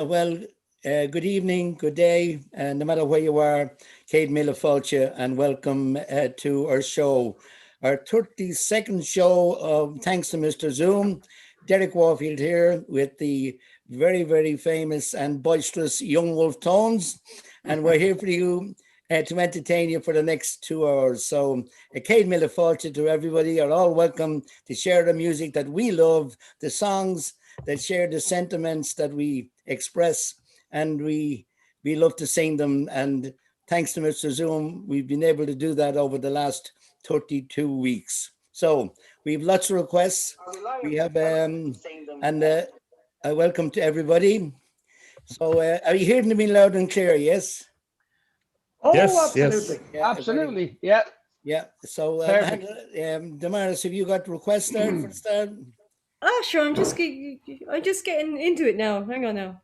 Well, good evening, good day, and no matter where you are, Kate Miller Fulcher, and welcome to our show, our 32nd show of Thanks to Mr. Zoom. Derek Warfield here with the very, very famous and boisterous Young Wolf Tones, and we're here for you to entertain you for the next 2 hours. So, Kate Miller Fulcher to everybody are all welcome to share the music that we love, the songs that share the sentiments that we express, and we love to sing them. And thanks to Mr. Zoom, we've been able to do that over the last 32 weeks. So we have lots of requests. We have and a welcome to everybody. So are you hearing me loud and clear? Yes. Oh, Yes, absolutely. yes. Absolutely. Yeah. Yeah. So Damaris, have you got requests there for the start? Ah, sure. I'm just getting into it now. Hang on now.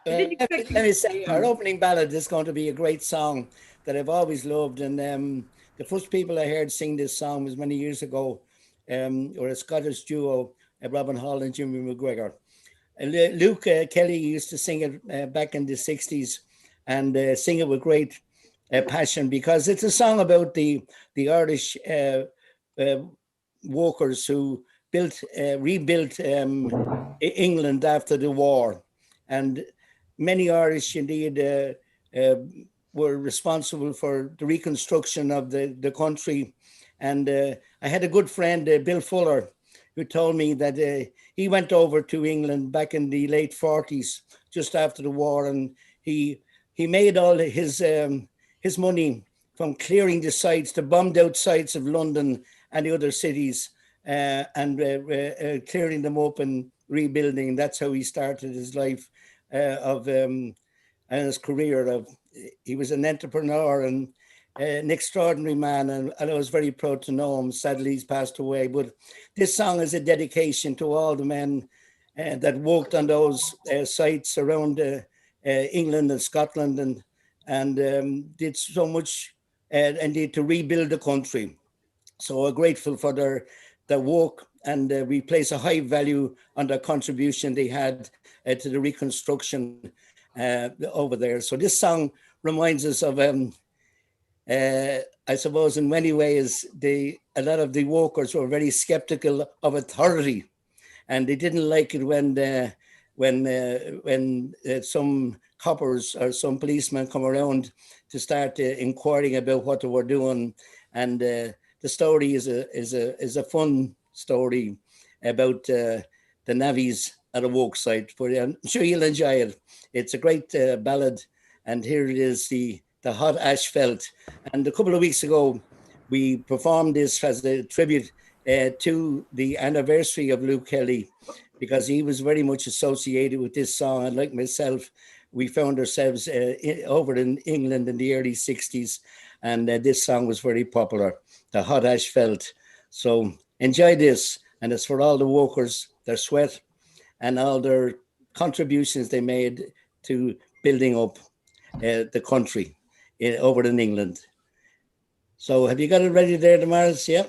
Let me say, our opening ballad is going to be a great song that I've always loved. And the first people I heard sing this song was many years ago, or a Scottish duo, Robin Hall and Jimmy McGregor. Luke Kelly used to sing it back in the 60s and sing it with great passion, because it's a song about the Irish uh, workers who rebuilt England after the war. And many Irish indeed uh, were responsible for the reconstruction of the country. And I had a good friend, Bill Fuller, who told me that he went over to England back in the late 40s, just after the war, and he made all his money from clearing the sites, the bombed out sites of London and the other cities, and clearing them up and rebuilding. That's how he started his life and his career. He was an entrepreneur and an extraordinary man, and I was very proud to know him. Sadly, he's passed away. But this song is a dedication to all the men that worked on those sites around England and Scotland, and did so much indeed to rebuild the country. So we're grateful for their work, and we place a high value on their contribution they had to the reconstruction over there. So this song reminds us of, I suppose, in many ways, a lot of the workers were very skeptical of authority, and they didn't like it when some coppers or some policemen come around to start inquiring about what they were doing. And the story is a fun story about the navvies at a work site, but I'm sure you'll enjoy it. It's a great ballad, and here it is, the hot asphalt. And a couple of weeks ago, we performed this as a tribute to the anniversary of Luke Kelly, because he was very much associated with this song. And like myself, we found ourselves over in England in the early 60s, and this song was very popular, the hot asphalt. So enjoy this, and it's for all the workers, their sweat, and all their contributions they made to building up the country over in England. So have you got it ready there, Damaris? Yeah.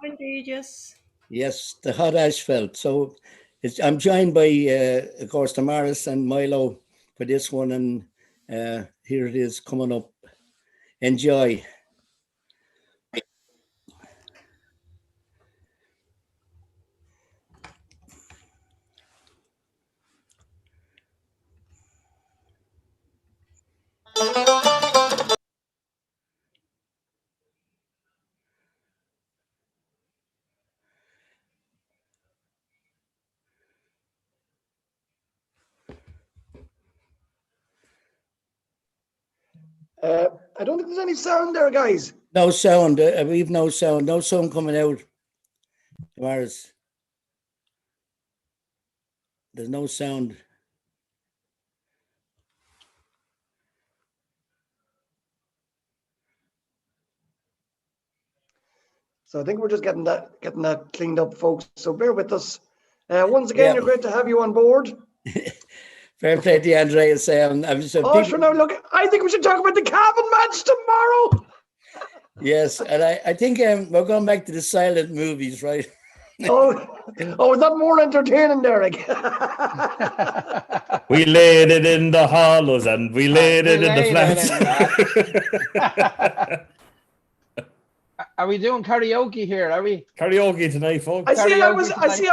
Indeed, yes. Yes, the hot asphalt. So I'm joined by, of course, Damaris and Milo for this one, and here it is coming up. Enjoy. I don't think there's any sound there, guys. No sound. We've no sound. No sound coming out. Damaris. There's no sound. So I think we're just getting that cleaned up, folks. So bear with us. Once again, You're great to have you on board. Fair play to Andreas. Sure. Now look, I think we should talk about the Cavan match tomorrow. Yes, and I think we're going back to the silent movies, right? Oh, is that more entertaining, Derek? We laid it in the hollows and we laid it in the flats. Are we doing karaoke here? Are we? Karaoke tonight, folks. I see. I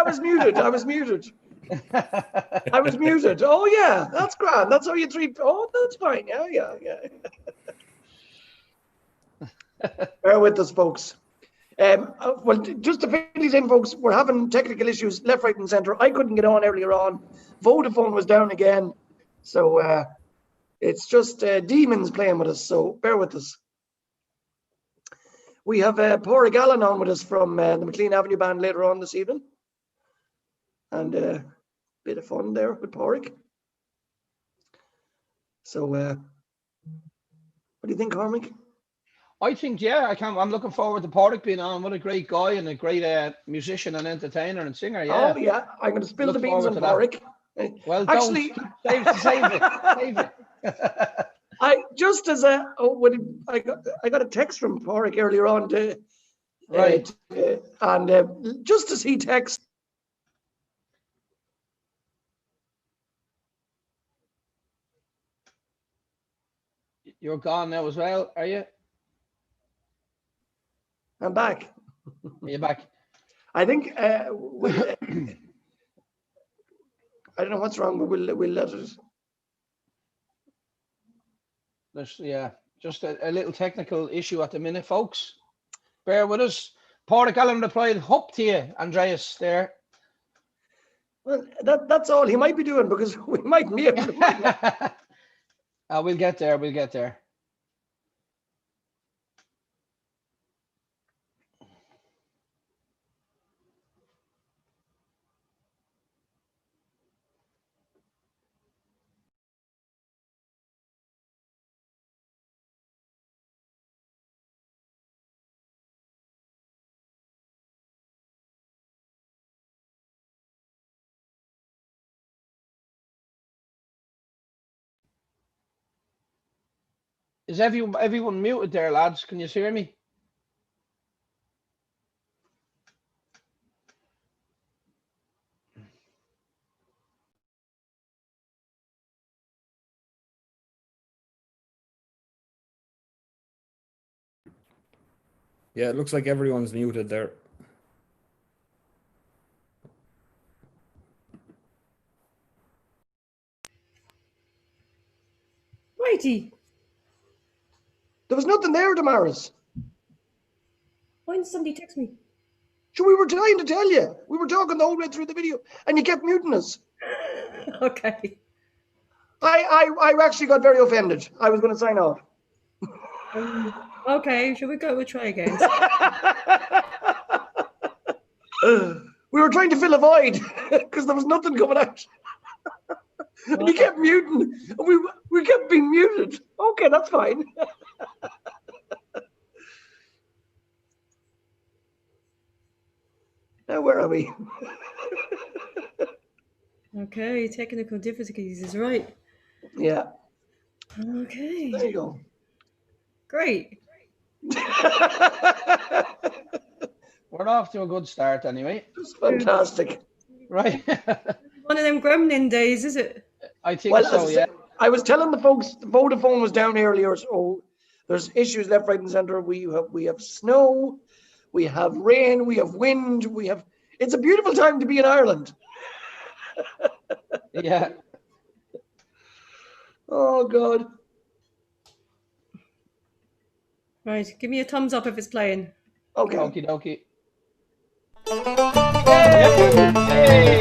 was muted. I was muted. Oh yeah, that's grand. That's how you treat. Oh, that's fine. Yeah. Bear with us, folks. Well, just to fill these in, folks, we're having technical issues left, right, and centre. I couldn't get on earlier on. Vodafone was down again, so it's just demons playing with us. So bear with us. We have Pádraig Allen on with us from the McLean Avenue Band later on this evening, and a bit of fun there with Pádraig. So, what do you think, Cormac? I think, yeah, I'm looking forward to Pádraig being on. What a great guy and a great musician and entertainer and singer. Yeah. Oh yeah, I'm going to spill the beans on Pádraig. Well, actually, save it. I just as I got a text from Pádraig earlier on and just as he texted. You're gone now as well, are you? I'm back. Are you back? I think I don't know what's wrong, but we'll let it. There's just a little technical issue at the minute, folks. Bear with us. Pádraig Allen replied, "Hope to you, Andreas." There. Well, that's all he might be doing, because we might be able to. We'll get there. We'll get there. Is everyone muted there, lads? Can you hear me? Yeah, it looks like everyone's muted there. Righty. There was nothing there, Damaris. Why didn't somebody text me? So we were trying to tell you. We were talking the whole way through the video, and you kept muting us. Okay. I actually got very offended. I was going to sign off. Okay, shall we go? We'll try again. We were trying to fill a void because there was nothing coming out. And you kept muting. We kept being muted. Okay, that's fine. Now where are we? Okay, technical difficulties is right. Yeah. Okay. There you go. Great. We're off to a good start anyway. It's fantastic. Right. One of them gremlin days, is it? I think so, yeah. I was telling the folks, the Vodafone was down earlier, so there's issues left, right, and centre. We have snow, we have rain, we have wind, it's a beautiful time to be in Ireland. Yeah. Oh God. Right, give me a thumbs up if it's playing. Okay. Okie dokie. Hey!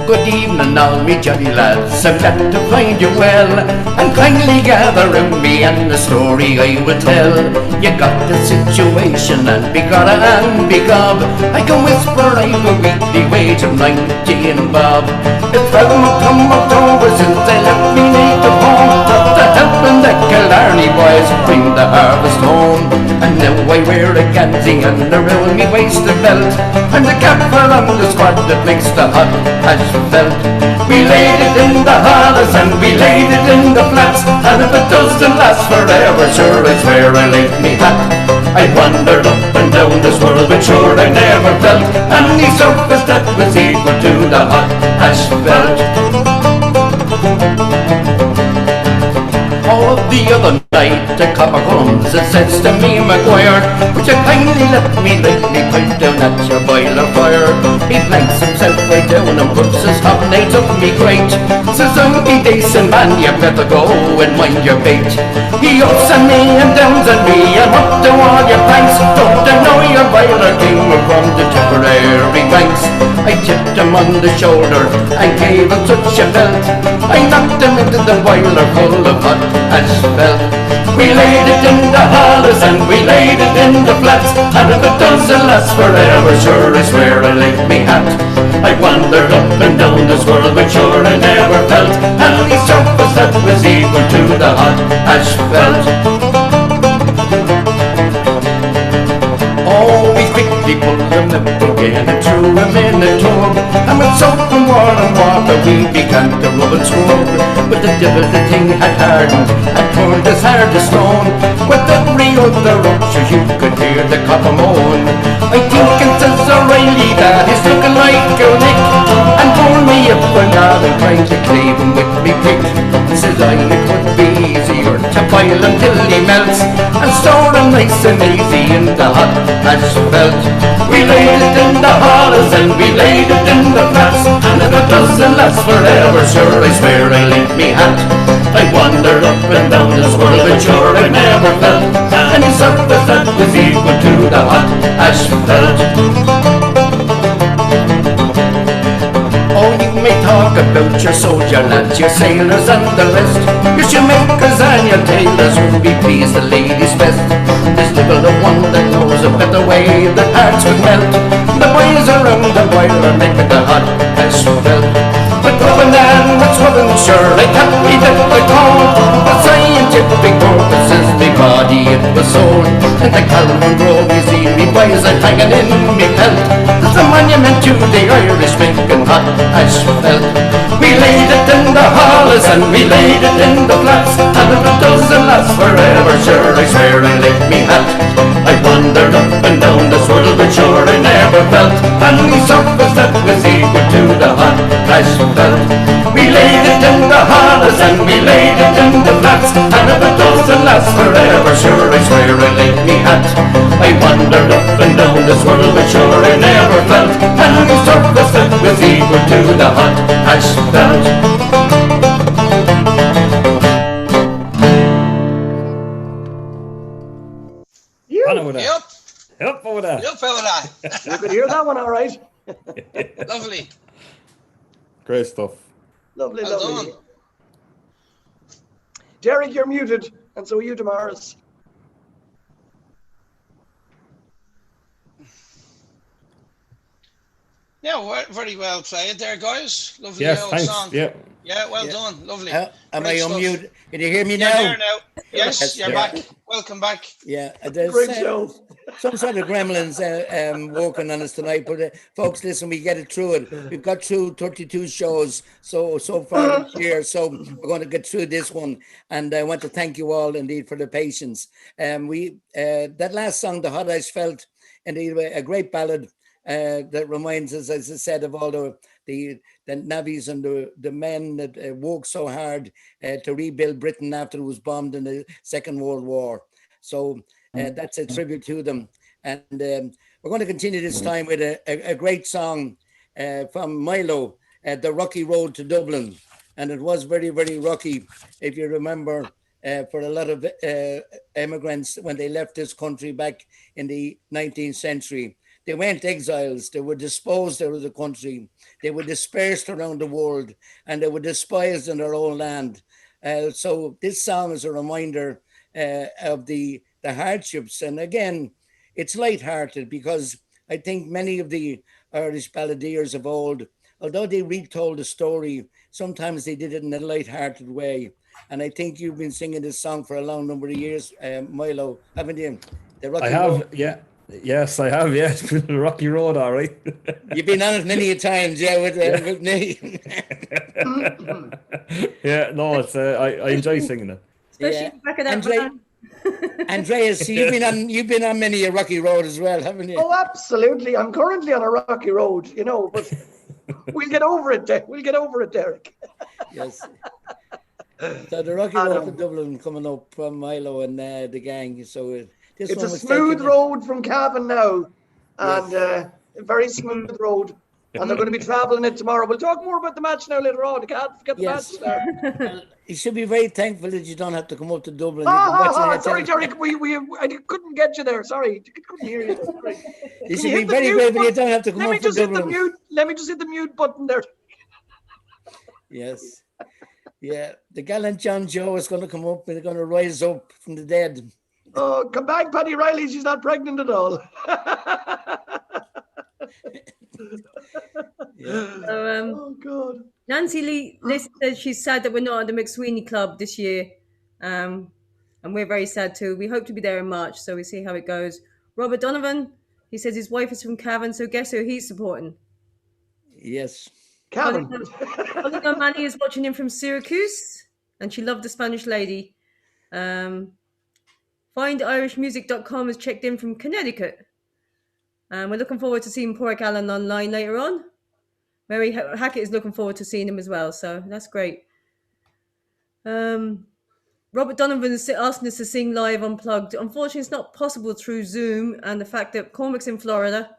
Good evening, all me jolly lads. I'm glad to find you well, and kindly gather round me, and the story I will tell. You got the situation, and begorra and begob, I can whisper I've a weekly wage of 19 bob. It's come October since they left me native home, but the helping the Killarney boys bring the harvest home. And now I wear a gansey and around me waist a belt, I'm the capper on the squad that makes the hot hash felt. We laid it in the hollows and we laid it in the flats, and if it doesn't last forever, sure I swear I laid me hat. I wandered up and down this world, but sure I never felt any surface that was equal to the hot asphalt. Oh, the other night a copper comes and says to me, Maguire, would you kindly let me light me pipe down at your boiler fire? He blanks himself right down and puts his hobnails up me grate. Says, oh, be decent man, you better go and mind your bait. He ups on me and downs on me and up to all your planks. Don't I know your boiler came from the Tipperary banks? I tipped him on the shoulder and gave him such a belt. I knocked him into the boiler full of hot asphalt. We laid it in the hollows and we laid it in the flats, and if it doesn't last forever, sure I swear I licked me hat. I wandered up and down this world, but sure I never felt any surface that was equal to the hot asphalt. Oh, we quickly pulled him up again and threw him in a tub, and with soap and water we began to rub and scrub. But the devil, the thing had hardened and turned as hard as stone. With every other rupture you could hear the copper moan. I think it says O'Reilly that he's looking like a lick, and pulled me up and down and tried to cleave him with me pick. Says I, it would be easier to boil him till he melts and store him nice and easy in the hot asphalt. We laid it in the hollows and we laid it in the flats, and if it doesn't last forever, sure I swear I licked me hat. I wandered up and down this world, but sure I never felt any surface that was equal to the hot asphalt. Oh, you may talk about your soldier lads, your sailors and the rest, your shoemakers and your tailors who be pleased the ladies best. There's little the one that knows a better way that hearts would melt. The boys around the boiler making the hot asphalt. With rubbing and with swabbing, sure I can't be that I call. For scientific purposes, the body it was sold. And the Calvin Grove, you see me boys are hanging in me pelt. There's a monument to the Irish making hot asphalt. We laid it in the hollows and we laid it in the flats, and if it doesn't last forever, sure I swear I licked me hat. I wandered up and down this world, but sure I never felt any surface that was equal to the hot asphalt. We laid it in the hollows and we laid it in the flats, and if it doesn't last forever, sure I swear I licked me hat. I wandered up and down this world, but sure I never felt any surface that was equal to the hot asphalt. On over there. Yep, Up over there. yep, fella. You could hear that one all right. Lovely. Great stuff. Lovely, Well lovely. done. Derek, you're muted, and so are you, Damaris. Yeah, very well played there, guys. Lovely Yes, old thanks. song. Yeah. Yeah, well Yeah. done. Lovely. Am I Great stuff. unmuted? Can you hear me You're now? there now. Yes, Yes, you're yeah. back. Welcome back. Yeah, there's Great show. some sort of gremlins working on us tonight. But folks, listen, we get it through it. We've got through 32 shows so far this year, so we're going to get through this one. And I want to thank you all indeed for the patience. We that last song, "The Hot Asphalt," indeed a great ballad that reminds us, as I said, of all the navvies and the men that worked so hard to rebuild Britain after it was bombed in the Second World War. So that's a tribute to them. And we're going to continue this time with a great song from Milo, "The Rocky Road to Dublin." And it was very, very rocky, if you remember, for a lot of immigrants when they left this country back in the 19th century. They weren't exiles. They were disposed out of the country. They were dispersed around the world, and they were despised in their own land. So this song is a reminder of the hardships. And again, it's lighthearted because I think many of the Irish balladeers of old, although they retold the story, sometimes they did it in a lighthearted way. And I think you've been singing this song for a long number of years, Milo, haven't you? The Rocky I have, Road. yeah. Yes, I have. Yeah, it's been a rocky road, all right. You've been on it many a times, yeah, with me. Yeah, no, it's I enjoy singing it. Especially Yeah. the back of that Andre- van. Andreas, you've been on many a rocky road as well, haven't you? Oh, absolutely. I'm currently on a rocky road, you know, but we'll get over it. We'll get over it, Derek. Yes. So the rocky road to Dublin coming up from Milo and the gang. So this It's one a was smooth taken. road from Cavan now, Yes. and a very smooth road. And they're going to be travelling it tomorrow. We'll talk more about the match now later on. You can't forget the Yes. match there. Well, you should be very thankful that you don't have to come up to Dublin. You can watch it on Sorry, television. Derek. I couldn't get you there. Sorry, I couldn't hear you. Sorry. You Can should you be hit the very mute grateful you button? don't have to come Let me up for just hit the Dublin. mute. Let me just hit the mute button there. Yes. Yeah. The gallant John Joe is going to come up and they're going to rise up from the dead. Oh, come back, Paddy Riley. She's not pregnant at all. Yeah. So, Oh, God. Nancy Lee said she's sad that we're not at the McSweeney Club this year. And we're very sad too. We hope to be there in March, so we see how it goes. Robert Donovan, he says his wife is from Cavan, so guess who he's supporting? Yes. Cavan. Colin O'Malley is watching in from Syracuse, and she loved the Spanish lady. FindIrishMusic.com has checked in from Connecticut. And we're looking forward to seeing Pork Allen online later on. Mary Hackett is looking forward to seeing him as well, so that's great. Robert Donovan is asking us to sing live unplugged. Unfortunately, it's not possible through Zoom and the fact that Cormac's in Florida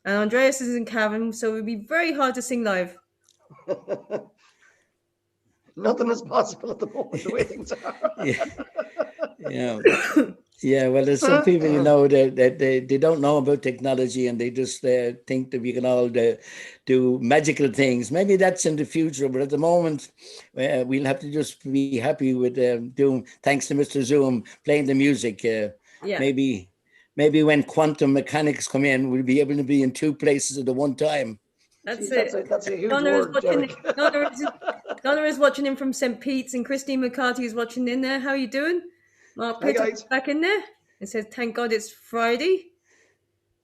and Andreas is in Cavan, so it would be very hard to sing live. Nothing is possible at the moment, the way things are. Yeah. Yeah, well, there's some people, you know, that they don't know about technology and they just think that we can all do magical things. Maybe that's in the future, but at the moment, we'll have to just be happy with doing, thanks to Mr. Zoom, playing the music. Maybe when quantum mechanics come in, we'll be able to be in two places at the one time. That's Jeez, it. That's a huge Donna is word, watching. Derek. Donna is watching in from St. Pete's, and Christine McCarthy is watching in there. How are you doing? Mark Hi, Pitt guys. back in there. It says, "Thank God it's Friday."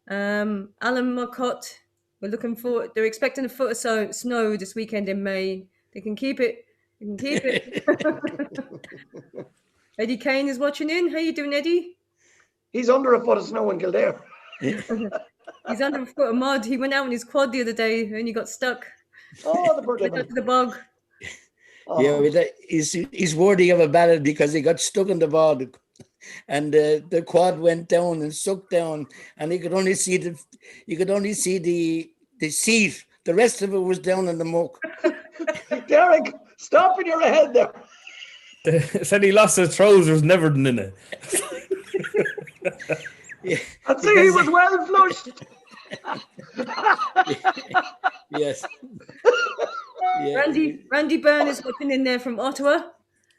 Alan Marcotte, we're looking forward. They're expecting a foot of snow this weekend in May. They can keep it. They can keep it. Eddie Kane is watching in. How you doing, Eddie? He's under a foot of snow in Kildare. He's under a foot of mud. He went out on his quad the other day and he got stuck. Oh, the poor Went devil. out to the bog. Oh. Yeah, but he's worthy of a ballad because he got stuck in the bog, and the quad went down and sucked down, and you could only see the seat. The rest of it was down in the muck. Derek, stop in your head there. Said he lost his trousers, never in it. Yeah, I'd say he was well flushed. yes. Yeah. Randy Byrne is watching in there from Ottawa.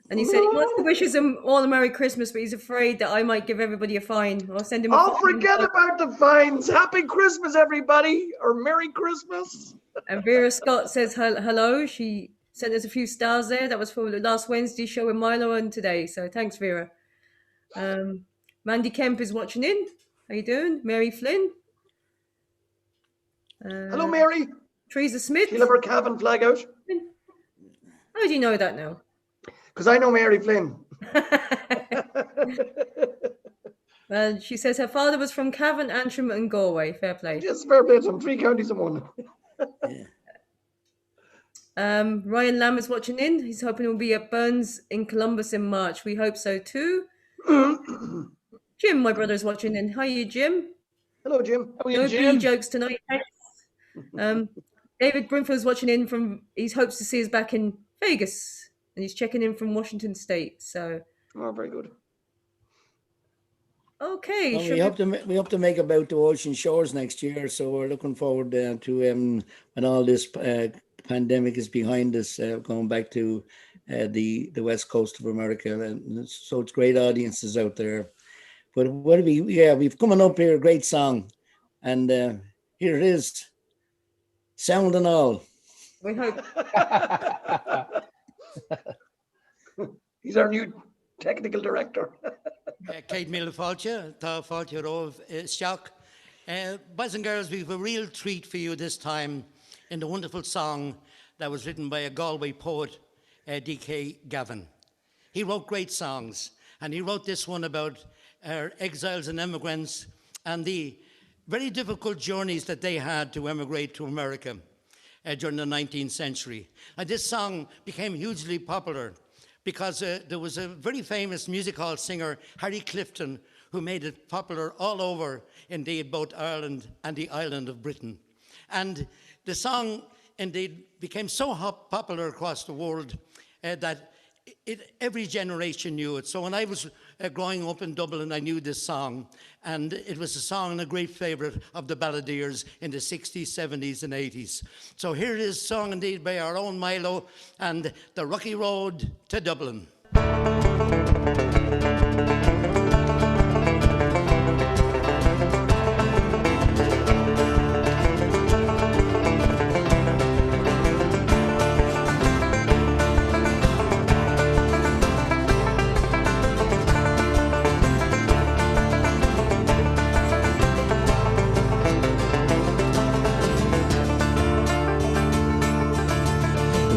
And he said he wants to wish us all a Merry Christmas, but he's afraid that I might give everybody a fine or send him a fine. Oh, forget about the fines. Happy Christmas, everybody, or Merry Christmas. And Vera Scott says hello. She sent us a few stars there. That was for the last Wednesday show with Milo and today. So thanks, Vera. Mandy Kemp is watching in. How you doing? Mary Flynn. Hello, Mary. Teresa Smith. She'll have her Cavan flag out. How do you know that now? Because I know Mary Flynn. Well, she says her father was from Cavan, Antrim and Galway. Fair play. Just fair play to them. 3 counties in one. Ryan Lamb is watching in. He's hoping we'll be at Burns in Columbus in March. We hope so too. Jim, my brother, is watching in. Hi, you, Jim. Hello, Jim. How are you, No Jim? B jokes tonight. David Brimfield is watching in from. He hopes to see us back in Vegas, and he's checking in from Washington State. So, Oh, very good. okay. Well, we hope to make about the ocean shores next year. So we're looking forward to when all this pandemic is behind us, going back to the west coast of America, and so it's great audiences out there. But we've coming up here, a great song, and here it is, sound and all. We hope. He's our new technical director. Clyde Miller Fáilte, Tá Fáilte Róh Isteach. Boys and girls, we have a real treat for you this time in the wonderful song that was written by a Galway poet, D.K. Gavin. He wrote great songs, And he wrote this one about exiles and immigrants and the very difficult journeys that they had to emigrate to America during the 19th century. And this song became hugely popular because there was a very famous music hall singer, Harry Clifton, who made it popular all over, indeed, both Ireland and the island of Britain. And the song, indeed, became so popular across the world that every generation knew it. So when I was growing up in Dublin, I knew this song, and it was a song and a great favourite of the balladeers in the 60s, 70s and 80s. So here it is, song indeed by our own Milo, and The Rocky Road to Dublin.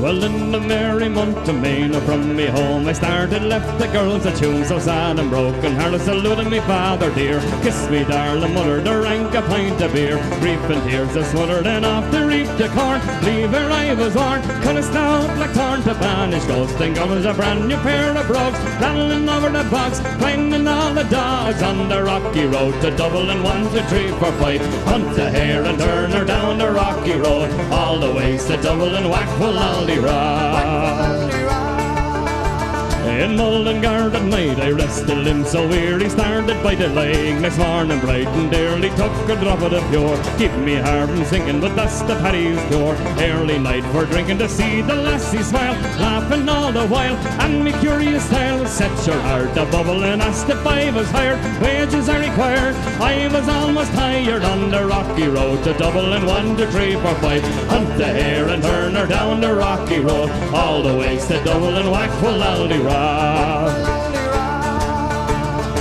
Well, in the merry month of May, now from me home I started, left the girls a tune so sad and broken hearted, saluted me father dear, kissed me darling mother, drank a pint of beer, grief and tears I smothered, and off to reap the corn, leave where I was born, cut a snout like torn to banish ghosts, think I was a brand new pair of brogues, rattling over the box, finding all the dogs on the rocky road to Dublin, 1, 2, 3, 4, 5, hunt a hare and turn her down the rocky road, all the ways to Dublin, whack full all the in Mullingar at night I rested limb so weary, started by the leg, next morning bright and early took a drop of the pure, keep me heart from sinking, but that's the paddy's pure, early night for drinking to see the lassie smile, laughing all the while, and me curious style set your heart a bubble and asked if I was hired, wages are required, I was almost tired on the rocky road to Dublin, 1, 2, 3, 4, 5, hunt the hare and turn her down the rocky road, all the ways to Dublin, whack full Aldi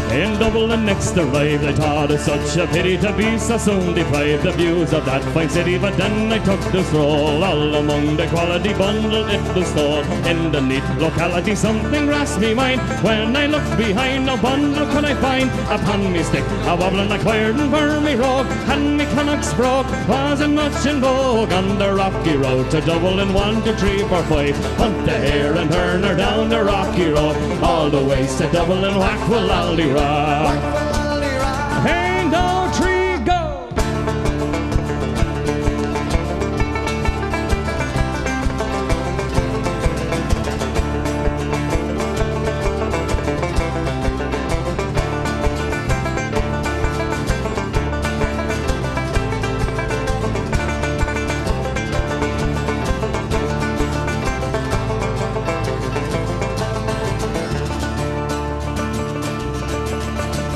in Dublin next arrived, I thought it such a pity to be so soon deprived of views of that fine city, but then I took the stroll, all among the quality bundle it was stole, in the neat locality something grasped me mind, when I looked behind no bundle could I find, upon me stick a wobbling acquired and for me rogue, and me Connacht's broke, wasn't much in vogue, on the rocky road to Dublin, 1, 2, 3, 4, 5, hunt the hare and turn her down the rocky road, all the ways to Dublin, whack will Aldi rock. Hey, no tree, go!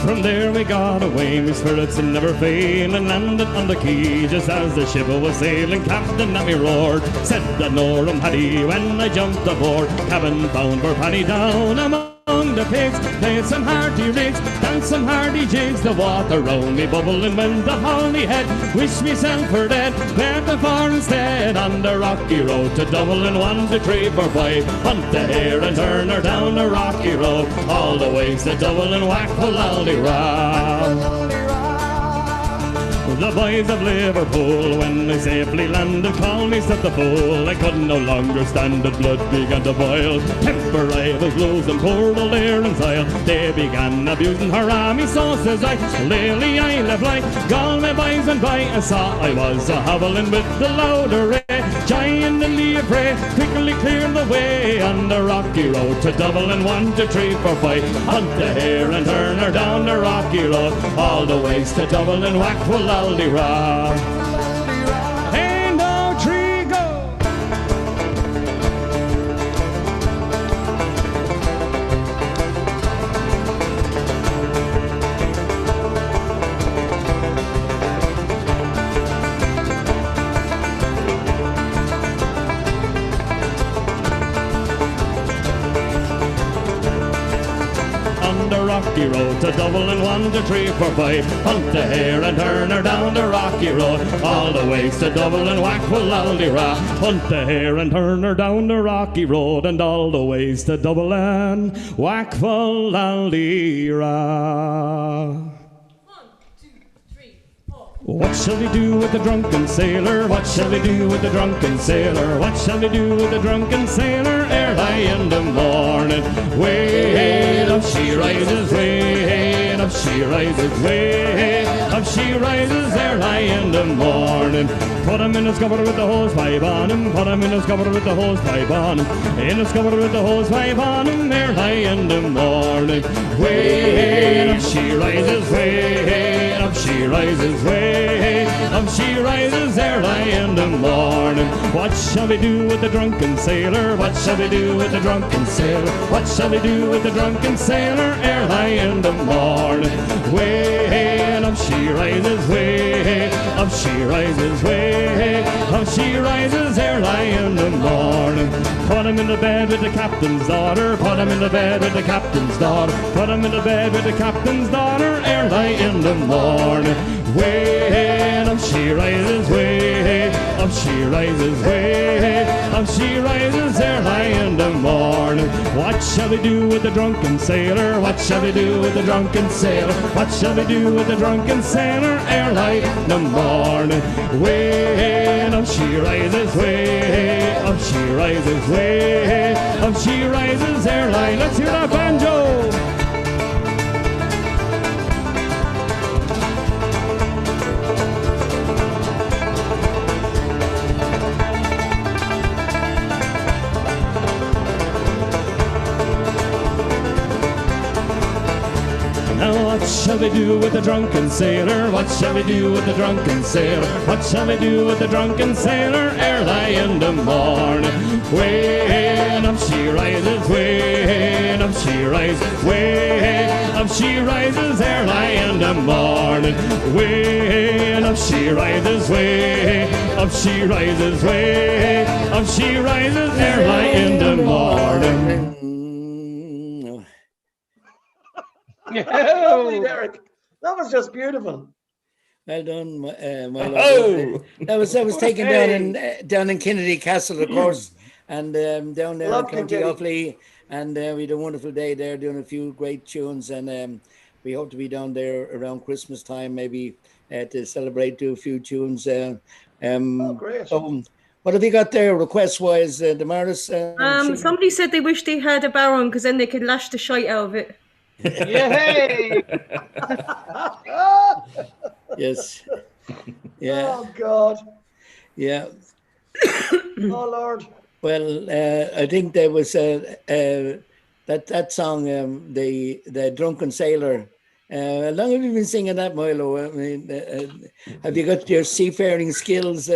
From there we got away, my spirits and never fail, and landed on the quay just as the ship was sailing. Captain at me roared, said that Norham Paddy when I jumped aboard. Cabin bound for Paddy down among the pigs, played some hearty rigs, danced some hardy jigs. The water round me bubbling when the Holyhead, wish myself were dead, where the far instead, on the rocky road to Dublin, 1, 2, 3, 4, 5, hunt the hare and turn her down the rocky road, all the ways to Dublin, whack full Aldi round. The boys of Liverpool, when they safely landed, called me set the fool. I could no longer stand it, blood began to boil. Temper I was losing, poor old Aaron's Isle. They began abusing her army, so says I, Lily I left like, all my boys went by, and saw I was a hobbling with the loud array. Giant in the affray, quickly cleared the way, on the rocky road to Dublin, 1, 2, 3, 4, 5, hunt the hare and turn her down the rocky road, all the ways to Dublin, whack full Aldi rock. Ain't no tree go. On the rocky rocky road to Dublin, 1, 2, 3, 4, 5. Hunt the hare and turn her down the rocky road, all the ways to Dublin, Wackful-Aldera. Hunt the hare and turn her down the rocky road, and all the ways to Dublin, Wackful-Aldera. What shall we do with the drunken sailor? What shall we do with the drunken sailor? What shall we do with the drunken sailor? Early in the morning, way up she rises, way up she rises, way up she rises, early in the morning. Put him in his cover with the hose pipe on him, put him in his cover with the hose pipe on him, in his cover with the hose pipe on him, early in the morning. Way up she rises, way up she rises, way up she rises, early in the morning. What shall we do with the drunken sailor? What shall we do with the drunken sailor? What shall we do with the drunken sailor? Early in the morning. Way up she rises, way up she rises, way up she rises, early in the morning. Put him in the bed with the captain's daughter, put him in the bed with the captain's daughter, put him in the bed with the captain's daughter, early in the morning. Way up she rises, way up she rises, way up she rises, early in the morning. What shall we do with the drunken sailor? What shall we do with the drunken sailor? What shall we do with the drunken sailor? Early in the morning. Way up she rises, way up she rises, way up she rises, early. Let's hear that banjo. What shall we do with the drunken sailor? What shall we do with the drunken sailor? What shall we do with the drunken sailor? Early in the morning. Way up she rises, way up she rises, way up she rises, early in the morning. Way up she rises, way up she rises, way up she rises, early in the morning. Lovely, Derek. That was just beautiful. Well done, that was taken down in Kennedy Castle, of course, and down there in County Offaly, and we had a wonderful day there, doing a few great tunes, and we hope to be down there around Christmas time, maybe to celebrate, do a few tunes. Great. What have you got there, request-wise, Damaris? Somebody said they wish they had a barron because then they could lash the shite out of it. Yay! Yes. Yeah. Oh God. Yeah. Oh Lord. Well, I think there was that song, the Drunken Sailor. How long have you been singing that, Milo? I mean, have you got your seafaring skills?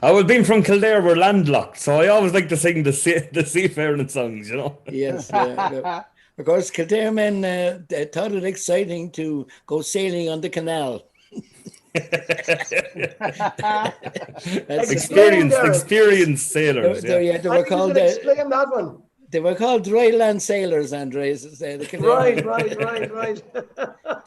Well, being from Kildare, we're landlocked, so I always like to sing the seafaring songs, you know. Yes. Of course, Kildare men they thought it exciting to go sailing on the canal. Experienced sailors. They were called. Explain that one. They were called dryland sailors, Andres. Right.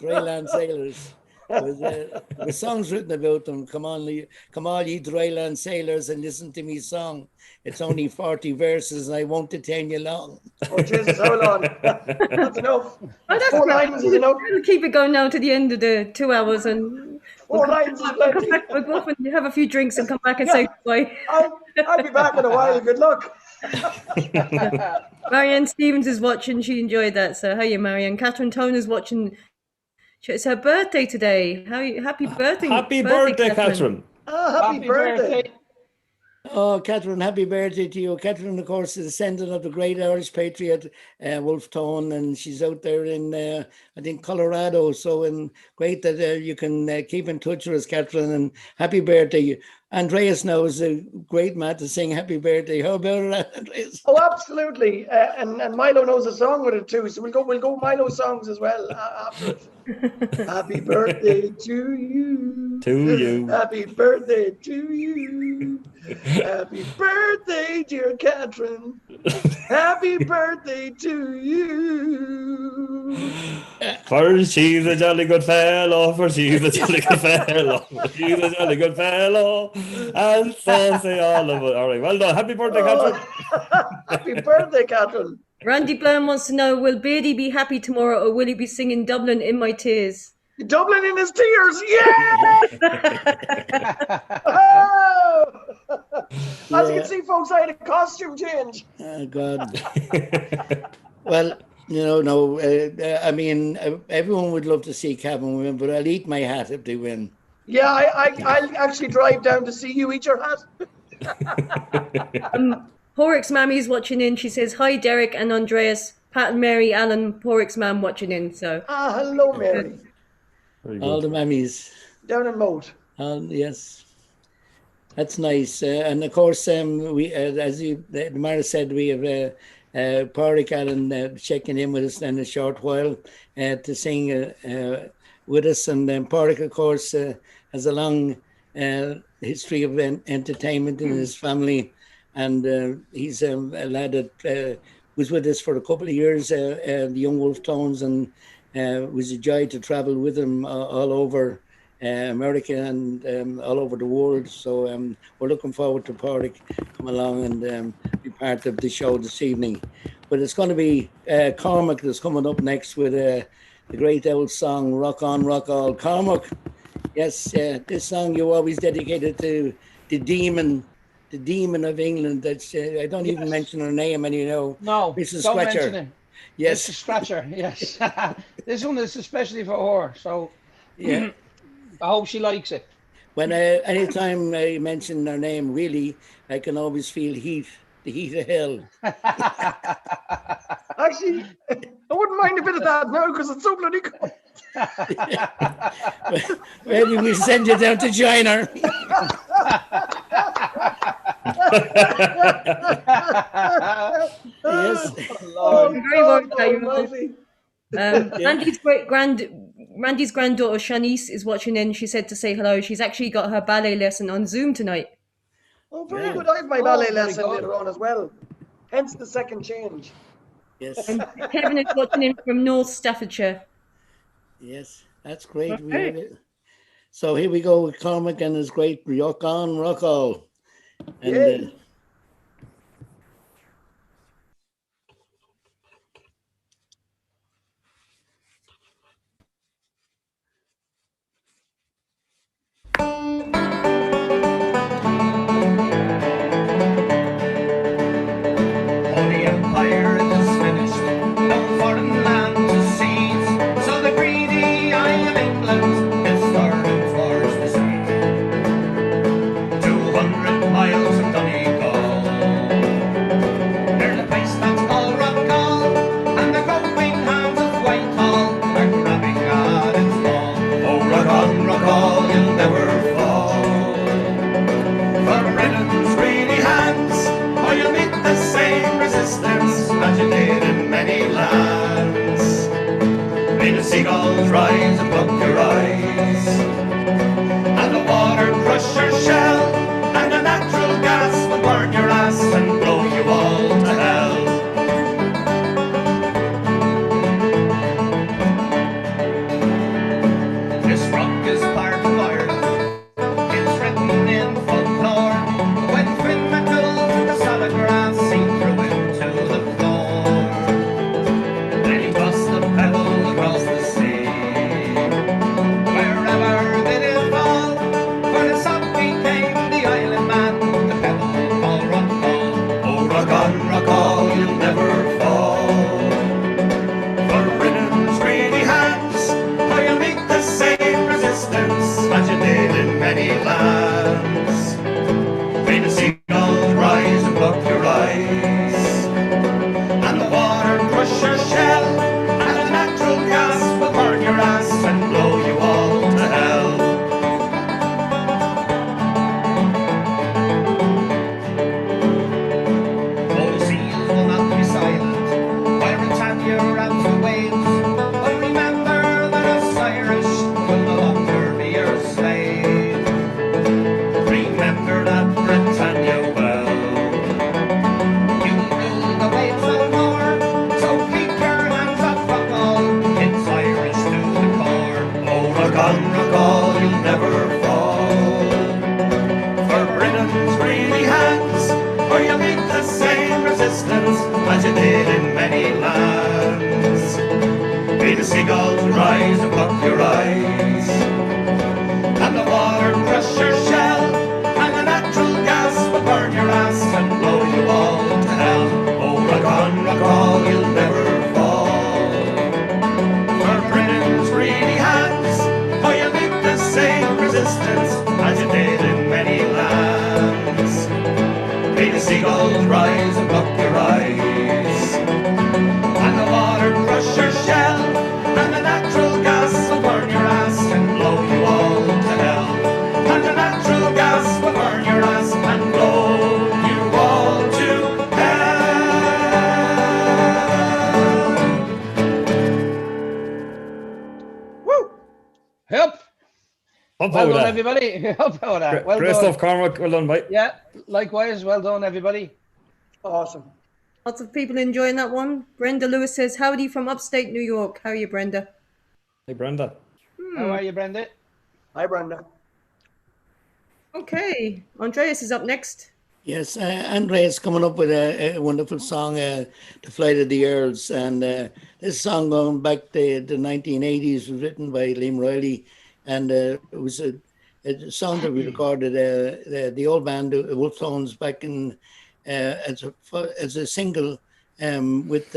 Dryland sailors. The songs written about them. Come on, ye dryland sailors, and listen to me song. It's only 40 verses, and I won't detain you long. Oh Jesus, how long? That's enough. Oh, that's 4 lines is enough. We'll keep it going now to the end of the 2 hours, and 4 lines is plenty. We'll go off and have a few drinks and come back and say goodbye. I'll be back in a while. Good luck. Marianne Stevens is watching. She enjoyed that. So, hiya, Marianne. Catherine Tone is watching. It's her birthday today. Happy birthday! Happy birthday, Catherine! Happy birthday! Oh, Catherine, happy birthday to you. Catherine, of course, is a descendant of the great Irish patriot, Wolfe Tone, and she's out there in, I think, Colorado. So great that you can keep in touch with us, Catherine, and happy birthday. Andreas now is a great man to sing happy birthday. How about it, Andreas? Oh, absolutely. And Milo knows a song with it too. So we'll go Milo songs as well after it. Happy birthday to you. To you. Happy birthday to you. Happy birthday, dear Catherine. Happy birthday to you. For she's a jolly good fellow, for she's a jolly good fellow, for she's a jolly good fellow, and so say all of it. All right, well done. Happy birthday, Catherine. Happy birthday, Catherine. Randy Byrne wants to know, will Beardy be happy tomorrow or will he be singing Dublin in my tears? Dublin in his tears, yes! Oh! As you can see, folks, I had a costume change. Oh, God. Well, no, I mean, everyone would love to see Cavan win, but I'll eat my hat if they win. Yeah, I'll actually drive down to see you eat your hat. Porrick's Mammy's watching in. She says, hi, Derek and Andreas. Pat and Mary, Alan, Porrick's Mam watching in. So, hello, Mary. All the mammies. Down in Moat. Yes. That's nice. And of course, we, as Mara said, we have Porrick Allen checking in with us in a short while to sing with us. And Porrick, of course, has a long history of entertainment in his family. And he's a lad that was with us for a couple of years, the Young Wolf Tones, and it was a joy to travel with him all over America and all over the world. So we're looking forward to Porrick come along and be part of the show this evening. But it's going to be Cormac that's coming up next with the great old song, Rock On, Rock All. Cormac, yes, this song you always dedicated to the demon of England. That's I don't even mention her name, and No, Mrs. don't Scratcher. mention it. Yes, Mrs. Scratcher, yes. This one is especially for her, so yeah. I hope she likes it. When anytime I mention her name, really, I can always feel the heat of hell. Actually, I wouldn't mind a bit of that now because it's so bloody cold. Maybe we'll send you down to China. Yes. Oh, very worried God about you. almighty. Randy's granddaughter Shanice is watching in. She said to say hello. She's actually got her ballet lesson on Zoom tonight. Oh, very good. I have my ballet very lesson good. later on as well. Hence the second change. Yes. And Kevin is watching in from North Staffordshire. Yes, that's great. Okay. So here we go with Cormac and his great Rock On, Rock All. And Yay. Oh, the empire is finished, no foreign land to seize. So the greedy eye of England is starting for the sea. 200 miles from Donegal. as you did in many lands. May the seagulls rise and pluck your eyes, and the water crush your shell, and the natural gas will burn your ass and blow you all to hell. Oh, rock on, you'll never fall. For Britain's greedy hands, oh, you'll meet the same resistance as you did in many lands. May the seagulls rise and pluck your eyes, and the water crush your shell, and the natural gas will burn your ass and blow you all to hell. And the natural gas will burn your ass and blow you all to hell. Woo! Help! Up Well done, that. everybody. Help out that. Well Great done. stuff, Cormac. Well done, mate. Yeah, likewise. Well done, everybody. Awesome. Lots of people enjoying that one. Brenda Lewis says, howdy from upstate New York. How are you, Brenda? Hey, Brenda. How are you, Brenda? Hi, Brenda. Okay, Andreas is up next. Yes, Andre's coming up with a wonderful song, The Flight of the Earls. And this song going back to the 1980s was written by Liam Riley. And it was a song that we recorded, the old band, Wolf Tones, back in as a single with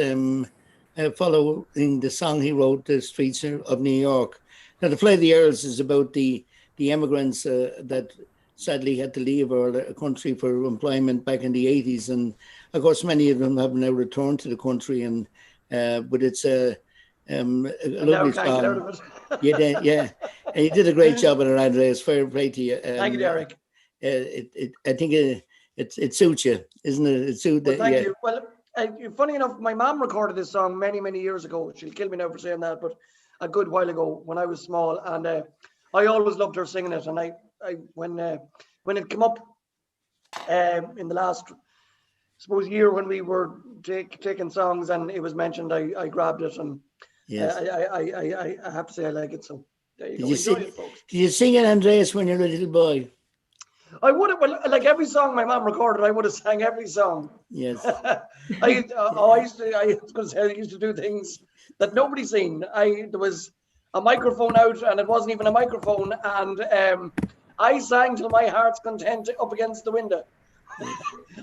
following the song he wrote, The Streets of New York. Now, The Flight of the Earls is about the immigrants that sadly had to leave our country for employment back in the 80s. And of course, many of them have now returned to the country. And but it's a lovely song. Yeah. And you did a great job on it, Andreas. Fair play to you. Thank you, Derek. I think it suits you, isn't it? It suits. Well, thank you. Well, funny enough, my mom recorded this song many, many years ago. She'll kill me now for saying that, but a good while ago when I was small, and I always loved her singing it. And I when it came up in the last, suppose, year when we were taking songs and it was mentioned, I grabbed it, and yes. I have to say I like it. So there you go. Did you sing it, Andreas, when you were a little boy? I would have, well, like every song my mom recorded, I would have sang every song. Yes. I used to do things that nobody's seen. There was a microphone out, and it wasn't even a microphone, and I sang till my heart's content up against the window,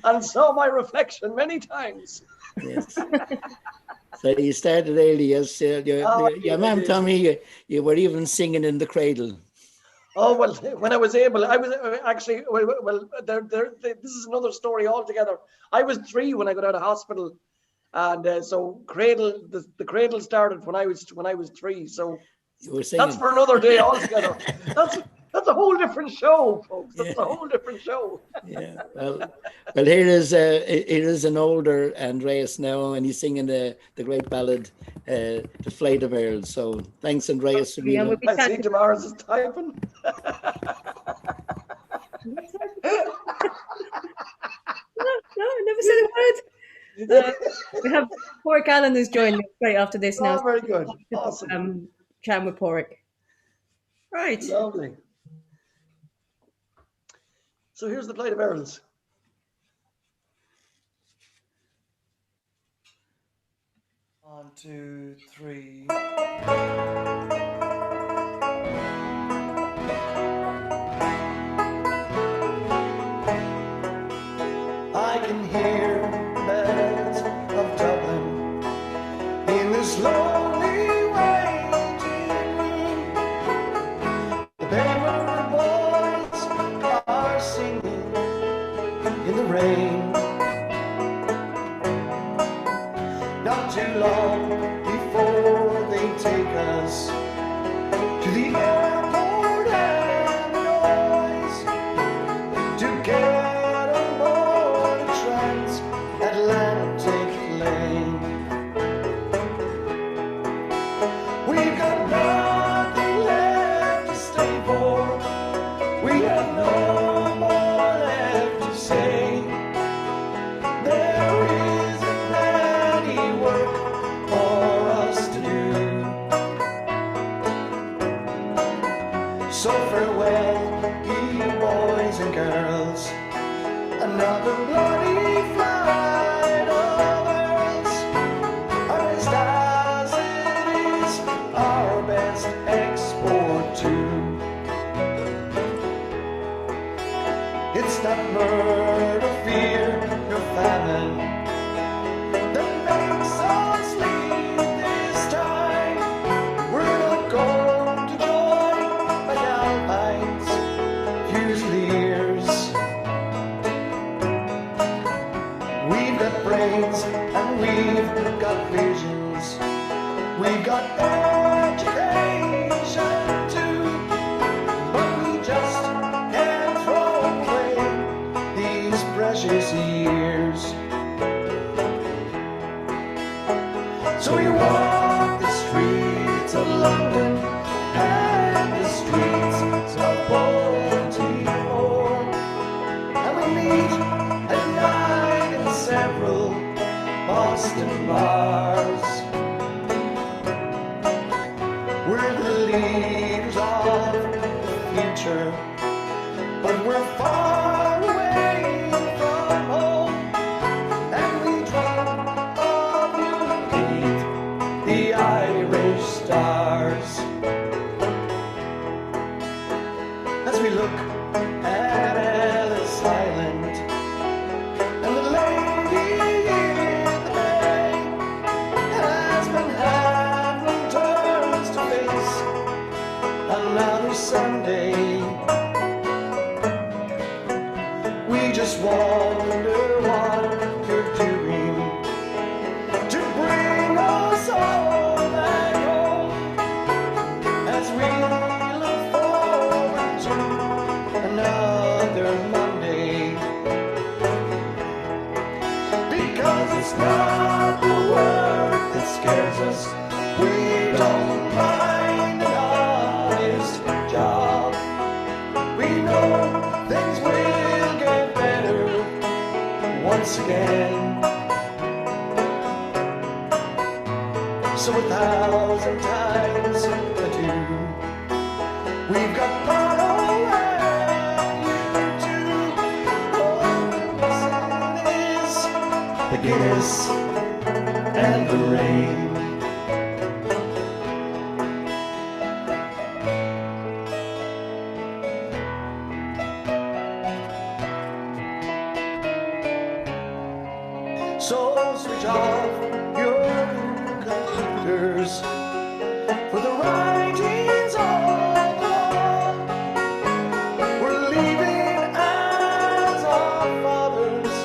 and saw my reflection many times. Yes. So you started early, yes. Your mom told me you were even singing in the cradle. Oh, well, when I was able, I was actually, this is another story altogether. I was 3 when I got out of hospital. And so the cradle started when I was 3. So that's for another day altogether. That's a whole different show, folks. That's a whole different show. Yeah. Well, here is an older Andreas now, and he's singing the great ballad, "The Flight of Earls." So thanks, Andreas. Yeah, we'll be I see Damaris is typing. No, I never said a word. We have Porrick Allen who's joining us straight after this now. Oh, very good. Awesome. Chatting with Porrick. Right. Lovely. So here's the Flight of Earls. One, two, three. I can hear the bells of Dublin in this lonely waiting room. The Bedouin boys are singing in the rain. Not too long before they take us to the airport and the noise to get aboard a transatlantic plane. We've got nothing left to stay for. We have no more left to say. There isn't any work for us to do. So farewell, ye boys and girls. Another bloody flight over dreams and we've got visions. We've got education too, but we just can't throw away these precious years. So we walk the streets of London and the streets of Baltimore, and we meet at night in several Boston bars. We're the leaders of the future, but we're far away from home, and we dream of you beneath the Irish stars. As we look at Ellis Island and the lady in the bay has been having turns to face another Sunday, we just wonder what you're doing to bring us all back home, as we look forward to another Monday. Because it's not the work that scares us, we don't mind an honest job. We know things will get better once again. So 1,000 times adieu. We've got Bono and you too. Oh, the is the Guinness and the rain. So switch off your computers for the writings on the wall. We're leaving as our fathers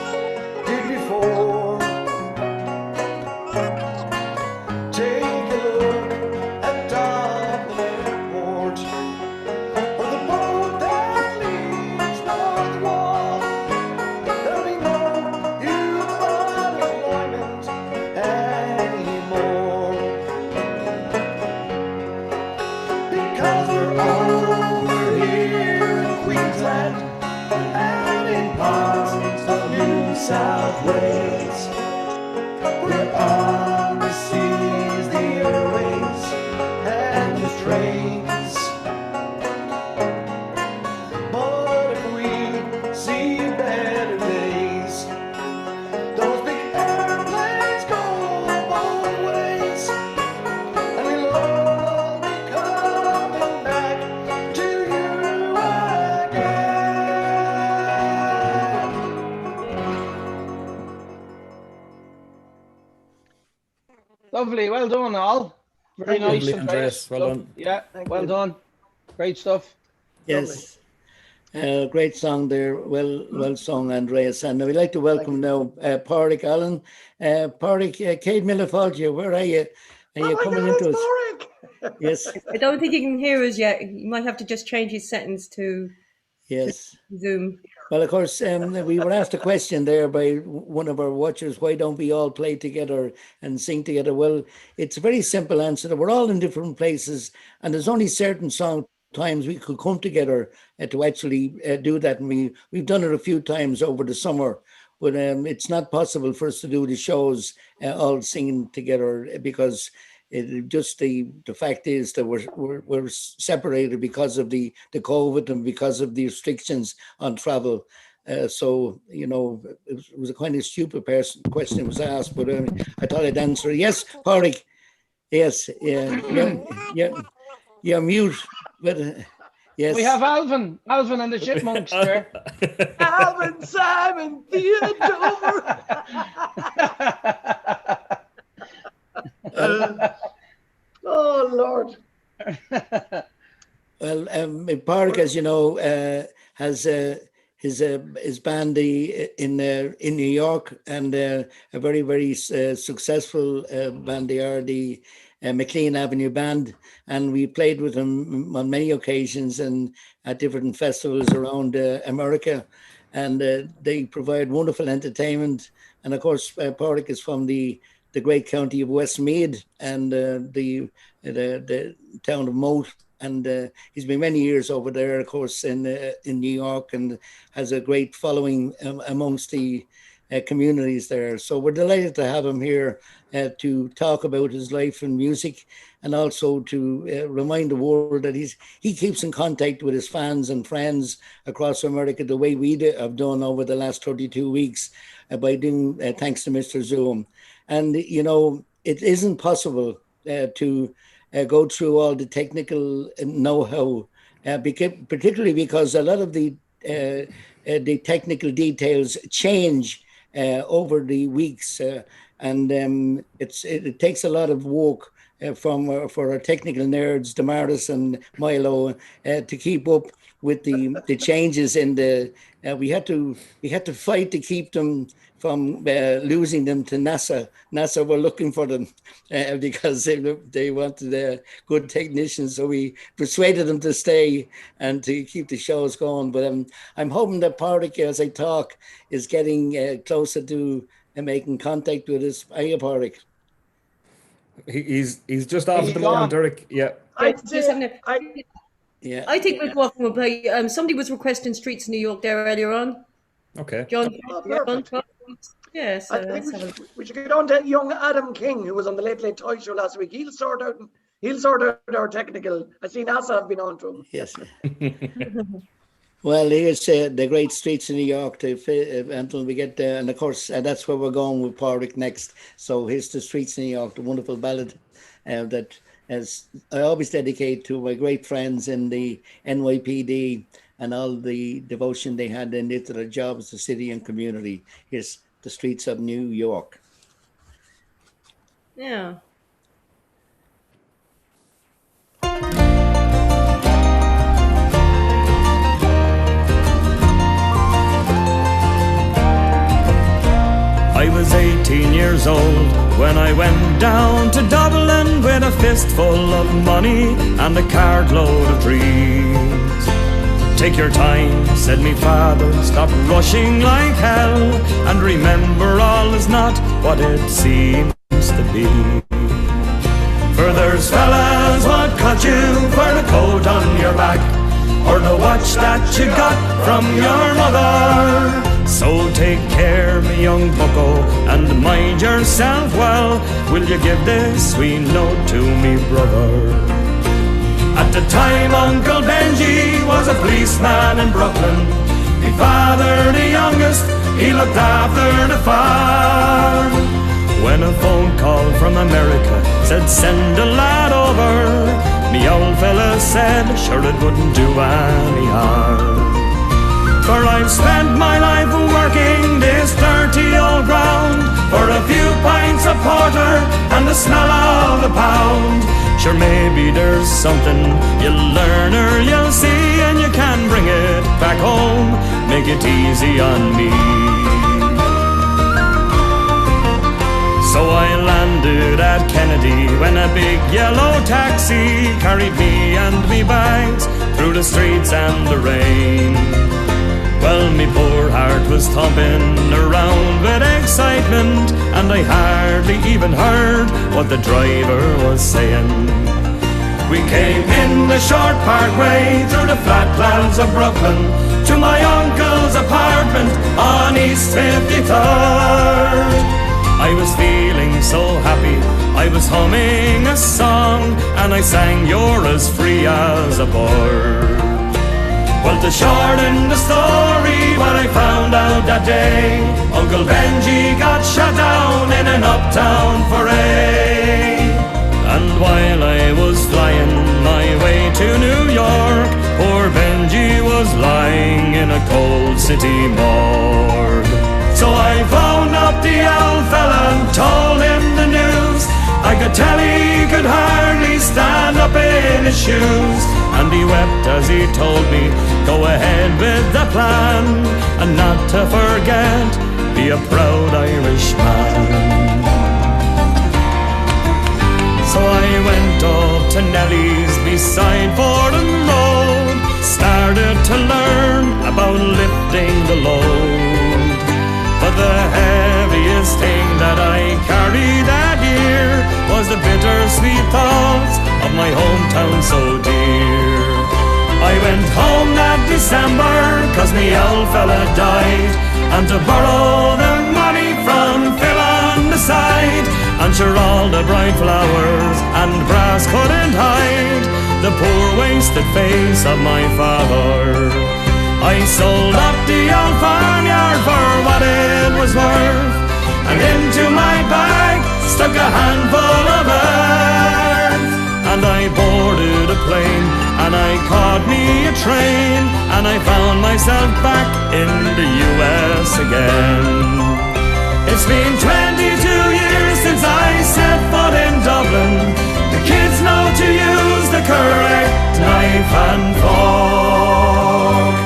did before. Take a look at Dublin Airport, or the boat that leaves North Wall. There'll be no youth unemployment anymore, because we're over here in Queensland and in parts of New South Wales. We're on the seas, the airways, and the trains. But if we see better days, those big airplanes go both ways, and we'll all be coming back to you again. Lovely, well done, all. Very nice. Lovely, and Andreas, very- well done. Yeah, Thank well you. done. Great stuff. Yes. Great song there. Well sung, Andreas. And we'd like to welcome now Pádraig Allen. Pádraig, Céad Mille Fáilte, where are you? Are you Oh my coming God, into it's us? Pádraig. Yes, I don't think he can hear us yet. He might have to just change his settings to yes. Zoom. Well, of course, we were asked a question there by one of our watchers, why don't we all play together and sing together? Well, it's a very simple answer. That we're all in different places, and there's only certain times we could come together to actually do that. And we've done it a few times over the summer, but it's not possible for us to do the shows all singing together because just the fact is that we're separated because of the COVID and because of the restrictions on travel. So, you know, it was a kind of stupid question was asked, but I thought I'd answer. Yes, Pádraig. Yes, you're mute, but yes. We have Alvin and the Chipmunks there. Alvin, Simon, Theodore. Oh, Lord. Well, Pádraig, as you know, has his band in New York, and a very, very successful band. They are the McLean Avenue Band, and we played with them on many occasions and at different festivals around America. And they provide wonderful entertainment. And of course, Pádraig is from the great county of Westmeath and the town of Moat. And he's been many years over there, of course, in New York, and has a great following amongst the communities there. So we're delighted to have him here to talk about his life and music, and also to remind the world that he keeps in contact with his fans and friends across America the way we have done over the last 32 weeks by doing thanks to Mr. Zoom. And, you know, it isn't possible to go through all the technical know-how, particularly because a lot of the technical details change over the weeks, and it takes a lot of work for our technical nerds, Damaris and Milo, to keep up with the changes in the. We had to fight to keep them from losing them to NASA. NASA were looking for them because they wanted good technicians. So we persuaded them to stay and to keep the shows going. But I'm hoping that Pádraig, as I talk, is getting closer to making contact with us. Are you, Pádraig? He's just off at the moment, Derek. Yeah. I think we'll go off and we'll play. Somebody was requesting Streets in New York there earlier on. Okay. John. Yeah, so I think we should get on to young Adam King, who was on the Late Late Toy Show last week. He'll sort out our technical. I see NASA have been on to him. Yes. Well, here's the great Streets in New York until we get there, and of course that's where we're going with Pádraig next. So here's the Streets in New York, the wonderful ballad that as I always dedicate to my great friends in the NYPD and all the devotion they had into their jobs, the city and community. Here's the Streets of New York. Yeah. I was 18 years old when I went down to Dublin with a fistful of money and a cartload of dreams. Take your time, said me father, stop rushing like hell, and remember all is not what it seems to be. For there's fellas what cut you for the coat on your back, or the watch that you got from your mother. So take care, me young bucko, and mind yourself well. Will you give this sweet note to me brother? At the time Uncle Benji was a policeman in Brooklyn. Me father, the youngest, he looked after the farm. When a phone call from America said send a lad over, me old fella said sure it wouldn't do any harm. For I've spent my life working this dirty old ground for a few pints of porter and the smell of the pound. Sure, maybe there's something you'll learn or you'll see, and you can bring it back home, make it easy on me. So I landed at Kennedy when a big yellow taxi carried me and me bags through the streets and the rain. Well, me poor heart was thumping around with excitement, and I hardly even heard what the driver was saying. We came in the short parkway through the flat lands of Brooklyn to my uncle's apartment on East 53rd. I was feeling so happy, I was humming a song, and I sang "You're as free as a bird." Well, to shorten the story, what I found out that day, Uncle Benji got shot down in an uptown foray. And while I was flying my way to New York, poor Benji was lying in a cold city morgue. So I phoned up the old fella and told him the news. I could tell he could hardly stand up in his shoes, and he wept as he told me, go ahead with the plan, and not to forget, be a proud Irishman. So I went up to Nelly's beside Fordham Road, started to learn about lifting the load. But the heaviest thing that I carried that year was the bittersweet thoughts of my hometown so dear. I went home that December, cause me old fella died, and to borrow the money from Phil on the side, and sure all the bright flowers and grass couldn't hide the poor wasted face of my father. I sold up the old farmyard for what it was worth, and into my bag stuck a handful of earth. And I boarded a plane, and I caught me a train, and I found myself back in the US again. It's been 22 years since I set foot in Dublin. The kids know to use the correct knife and fork.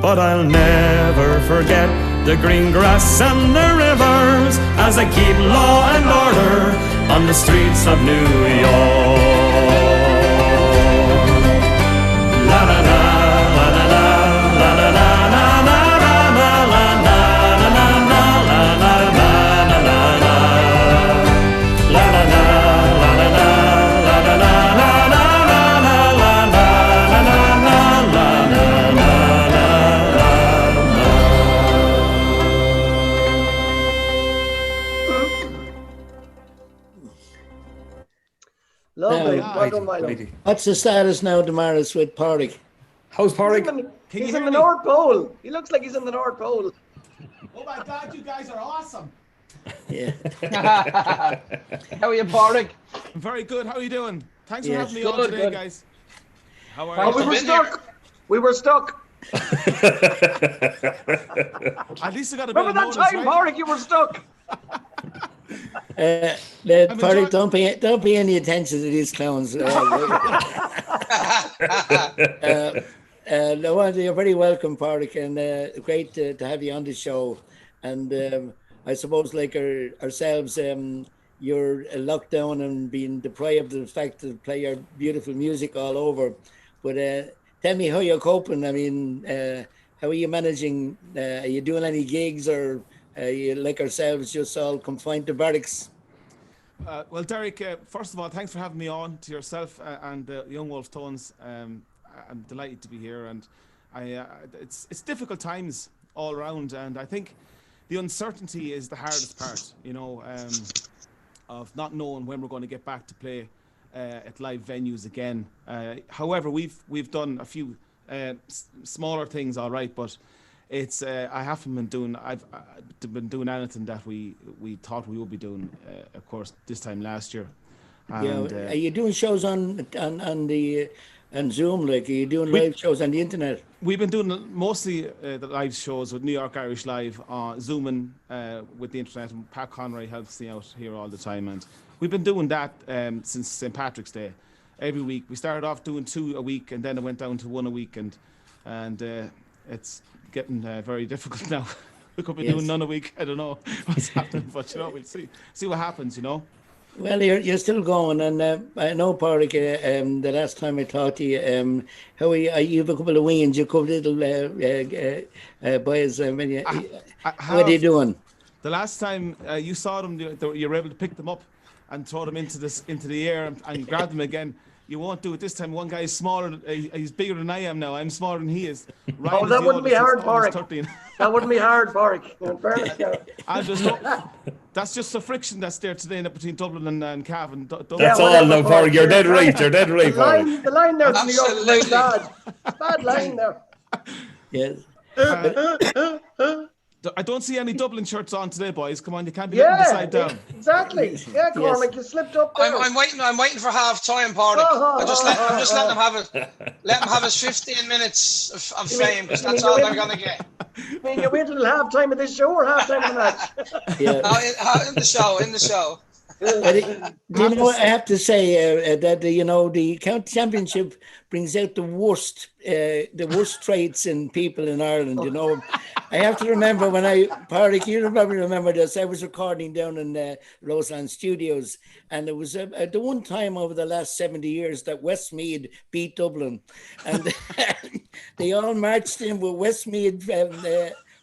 But I'll never forget the green grass and the rivers as I keep law and order on the streets of New York. La la la la la la la la la la la la la la. Lovely. Now, Well done, Milo. what's the status now, Damaris, with Pádraig? How's Pádraig? He's in the North Pole. He looks like he's in the North Pole. Oh my God, you guys are awesome. Yeah. How are you, Pádraig? I'm very good. How are you doing? Thanks for Yes. having me on Good, today, good. guys. How are Oh, you? we were stuck. We were stuck. At least I got a bit Remember of that notice, time, right? Pádraig? You were stuck. Pádraig, don't pay any attention to these clowns. No, you're very welcome, Pádraig, and great to have you on the show. And I suppose, like ourselves, you're locked down and being deprived of the fact to play your beautiful music all over. But tell me how you're coping. I mean, how are you managing? Are you doing any gigs, or are you like ourselves, just all confined to barracks? Well, Derek, first of all, thanks for having me on, to yourself and the Young Wolf Tones. I'm delighted to be here, and it's difficult times all around, and I think the uncertainty is the hardest part, you know, of not knowing when we're going to get back to play at live venues again. However, we've done a few smaller things, all right, but it's I haven't been doing. I've been doing anything that we thought we would be doing. Of course, this time last year. And, Yeah, are you doing shows on Zoom? Like, are you doing live shows on the internet? We've been doing mostly the live shows with New York Irish Live, Zooming with the internet, and Pat Conroy helps me out here all the time. And we've been doing that since St. Patrick's Day. Every week. We started off doing 2 a week, and then it went down to 1 a week, and it's getting very difficult now. We could be doing none a week. I don't know what's happening, but you know, we'll see what happens, you know. Well, you're still going, and I know, Pádraig, the last time I talked to you, how are you? You have a couple of wings, you couple of little boys. What are you doing? The last time you saw them, you were able to pick them up and throw them into the air and grab them again. You won't do it this time. One guy is smaller. He's bigger than I am now. I'm smaller than he is. Ryan that wouldn't be hard, Pádraig. That wouldn't be hard, Pádraig. That's just the friction that's there today between Dublin and Cavan. That's all now, Pádraig. You're dead right. You're dead right, Pádraig. The line there from New York is bad. Bad line there. Yes. I don't see any Dublin shirts on today, boys. Come on, you can't be looking upside down. Exactly. Yeah, Cormac, you slipped up there. I'm waiting for half time, Pádraig. I'm just letting him have it. Let him have his 15 minutes of fame, because that's all they're gonna get. I mean, you wait until half time of this show or half time of the match? Yeah. In the show. But do you know what I have to say that you know the county championship brings out the worst traits in people in Ireland. You know, I have to remember when Pádraig, you probably remember this. I was recording down in Roseland Studios, and it was the one time over the last 70 years that Westmeath beat Dublin, and they all marched in with Westmeath.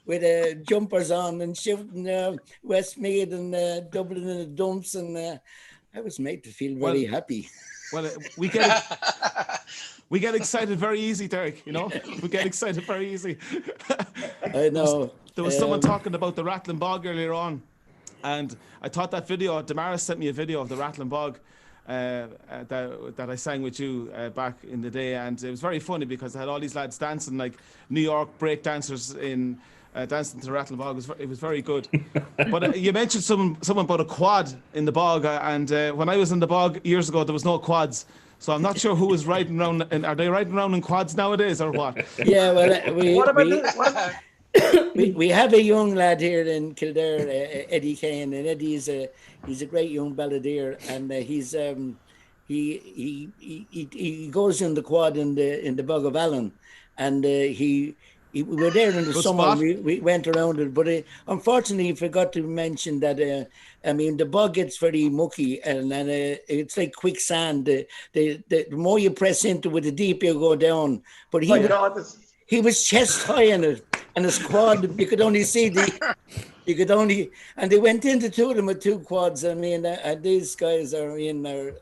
With jumpers on and shouting Westmeath and Dublin in the dumps, and I was made to feel very happy. Well, we get excited very easy, Derek. You know, we get excited very easy. I know. There was someone talking about the Rattling Bog earlier on, and I thought that video. Damaris sent me a video of the Rattling Bog. That I sang with you back in the day, and it was very funny because I had all these lads dancing like New York break dancers in dancing to the Rattling Bog. It was very good. But you mentioned someone about a quad in the bog, and when I was in the bog years ago, there was no quads. So I'm not sure who was riding around. And are they riding around in quads nowadays or what? Yeah, well, we have a young lad here in Kildare, Eddie Kane, and Eddie's he's a great young balladeer, and he goes in the quad in the Bog of Allen, and we were there in the Good summer. spot. We went around it, but unfortunately, I forgot to mention that. I mean, the bog gets very mucky, and it's like quicksand. The more you press into it, the deeper you go down. But he was chest high in it, and his quad, you could only see and they went into two of them with two quads. I mean, these guys are in there.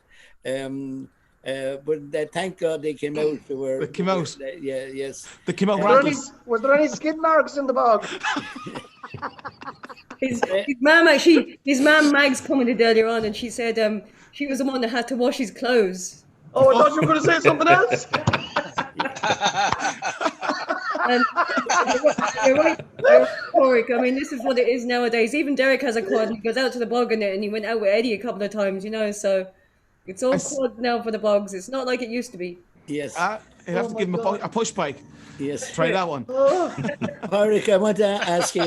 But thank God they came out. They came out. Yes. They came out. Was there any skid marks in the bog? His mum Mags commented earlier on, and she said she was the one that had to wash his clothes. Oh, I thought you were going to say something else. And you're right, Pádraig. I mean, this is what it is nowadays. Even Derek has a quad, and he goes out to the bog in it, and he went out with Eddie a couple of times, you know, so it's all quad now for the bogs. It's not like it used to be. Yes. You have to give him a push bike. Yes. Try that one. Pádraig, I want to ask you,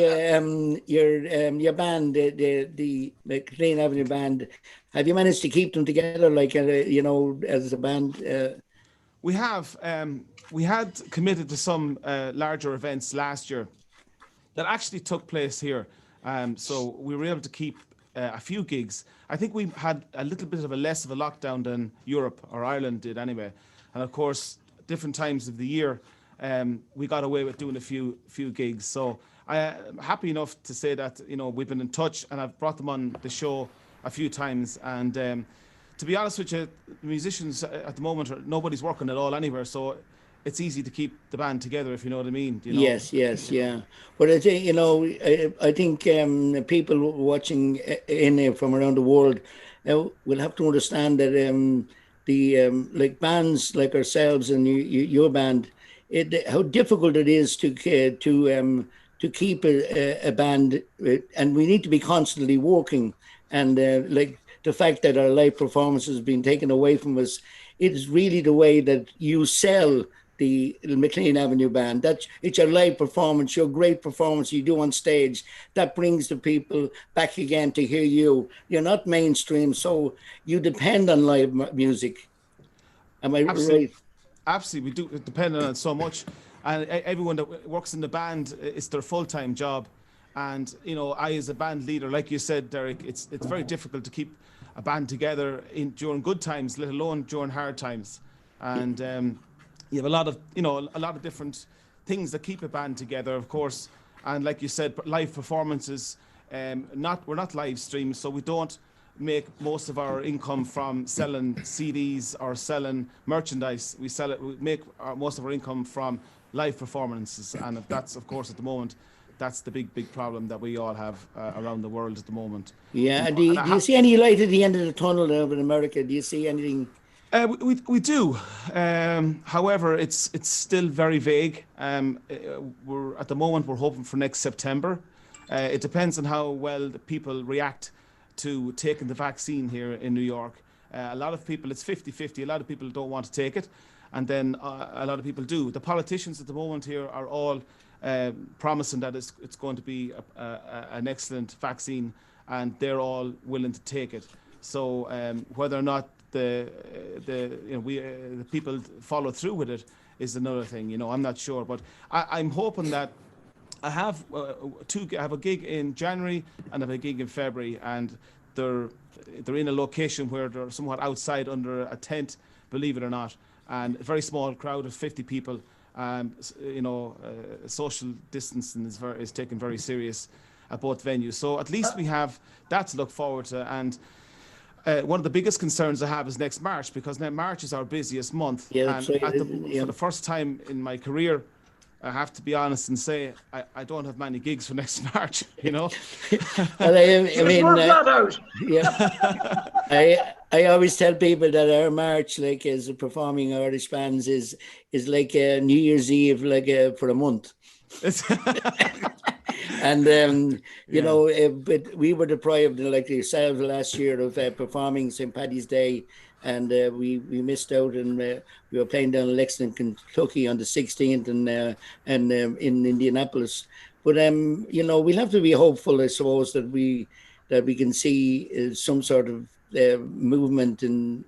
your band, the McLean Avenue band, have you managed to keep them together, like, you know, as a band? We have. We had committed to some larger events last year that actually took place here. So we were able to keep a few gigs. I think we had a little bit of a less of a lockdown than Europe or Ireland did anyway. And of course, different times of the year, we got away with doing a few gigs. So I'm happy enough to say that, you know, we've been in touch, and I've brought them on the show a few times. And to be honest with you, the musicians at the moment, nobody's working at all anywhere. So it's easy to keep the band together, if you know what I mean. You know? Yes, yeah. But I think, you know, I think people watching in from around the world will have to understand that like bands like ourselves and your band, how difficult it is to keep a band, and we need to be constantly working. And like the fact that our live performance has been taken away from us, it is really the way that you sell the McLean Avenue band. It's your live performance, your great performance you do on stage that brings the people back again to hear you. You're not mainstream, so you depend on live music. Am I right? Absolutely, we do depend on it so much, and everyone that works in the band, it's their full-time job. And you know, I as a band leader, like you said, Derek, it's very difficult to keep a band together during good times, let alone during hard times. And you have a lot of different things that keep a band together, of course. And like you said, live performances. We're not live streams, so we don't make most of our income from selling CDs or selling merchandise. We make most of our income from live performances, and that's, of course, at the moment, that's the big problem that we all have around the world at the moment. Yeah. Do you see any light at the end of the tunnel over in America? Do you see anything? We do. However, it's still very vague. We're at the moment we're hoping for next September. It depends on how well the people react to taking the vaccine here in New York. A lot of people, it's 50-50. A lot of people don't want to take it, and then a lot of people do. The politicians at the moment here are all promising that it's going to be an excellent vaccine, and they're all willing to take it. So whether or not the people follow through with it is another thing. I'm not sure, but I'm hoping that I have I have a gig in January and I have a gig in February, and they're in a location where they're somewhat outside under a tent, believe it or not, and a very small crowd of 50 people. Social distancing is taken very serious at both venues. So at least we have that to look forward to. And one of the biggest concerns I have is next March, because March is our busiest month. Yeah, and that's right. for the first time in my career, I have to be honest and say I don't have many gigs for next March. Well, I mean, we're flat out. Yeah. I always tell people that our March, like as performing Irish bands, is like New Year's Eve, like for a month. And but we were deprived, like yourselves, last year of performing St. Paddy's Day, and we missed out, and we were playing down in Lexington, Kentucky on the 16th, and in Indianapolis. But we'll have to be hopeful, I suppose, that we can see some sort of movement in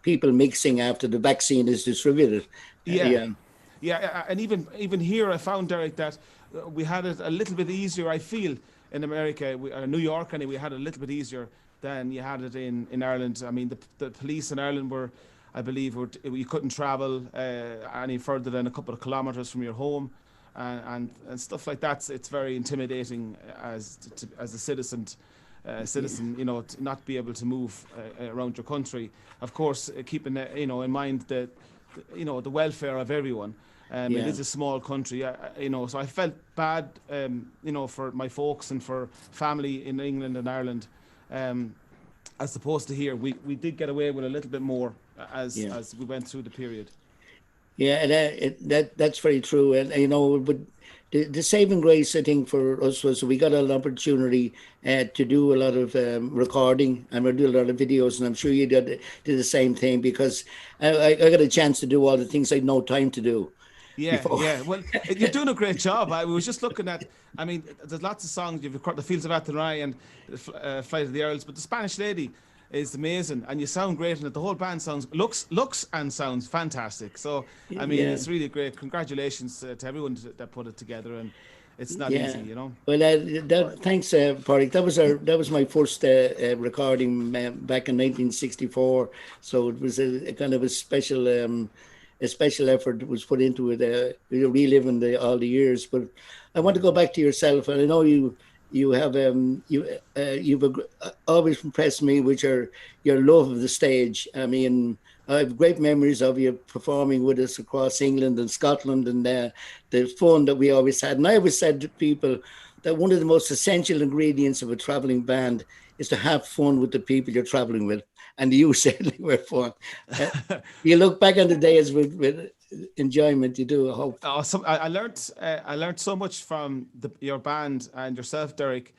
people mixing after the vaccine is distributed. Yeah, and even here, I found, Derek, that we had it a little bit easier, I feel, in America, New York, and we had it a little bit easier than you had it in Ireland. I mean, the police in Ireland were, I believe, you couldn't travel any further than a couple of kilometres from your home, and stuff like that. It's very intimidating as a citizen, to not be able to move around your country. Of course, keeping in mind that the welfare of everyone. It is a small country, so I felt bad, for my folks and for family in England and Ireland, as opposed to here. We did get away with a little bit more as we went through the period. Yeah, that's very true, and but the saving grace, I think, for us was we got an opportunity to do a lot of recording, and we do a lot of videos, and I'm sure you did the same thing, because I got a chance to do all the things I had no time to do. Yeah. Well, you're doing a great job. I was just looking at, I mean, there's lots of songs. You've recorded The Fields of Athenry and Flight of the Earls, but The Spanish Lady is amazing, and you sound great, and the whole band looks and sounds fantastic. So, I mean, it's really great. Congratulations to everyone that put it together, and it's not easy, Well, thanks, Parik. That was my first recording back in 1964. So it was a kind of a special effort was put into it, reliving all the years. But I want to go back to yourself, and I know you have you've always impressed me with your love of the stage. I mean, I have great memories of you performing with us across England and Scotland, and the fun that we always had. And I always said to people that one of the most essential ingredients of a traveling band is to have fun with the people you're traveling with. And you certainly were fun. You look back on the days with enjoyment. You do, I hope. Awesome. I learned so much from your band and yourself, Derek,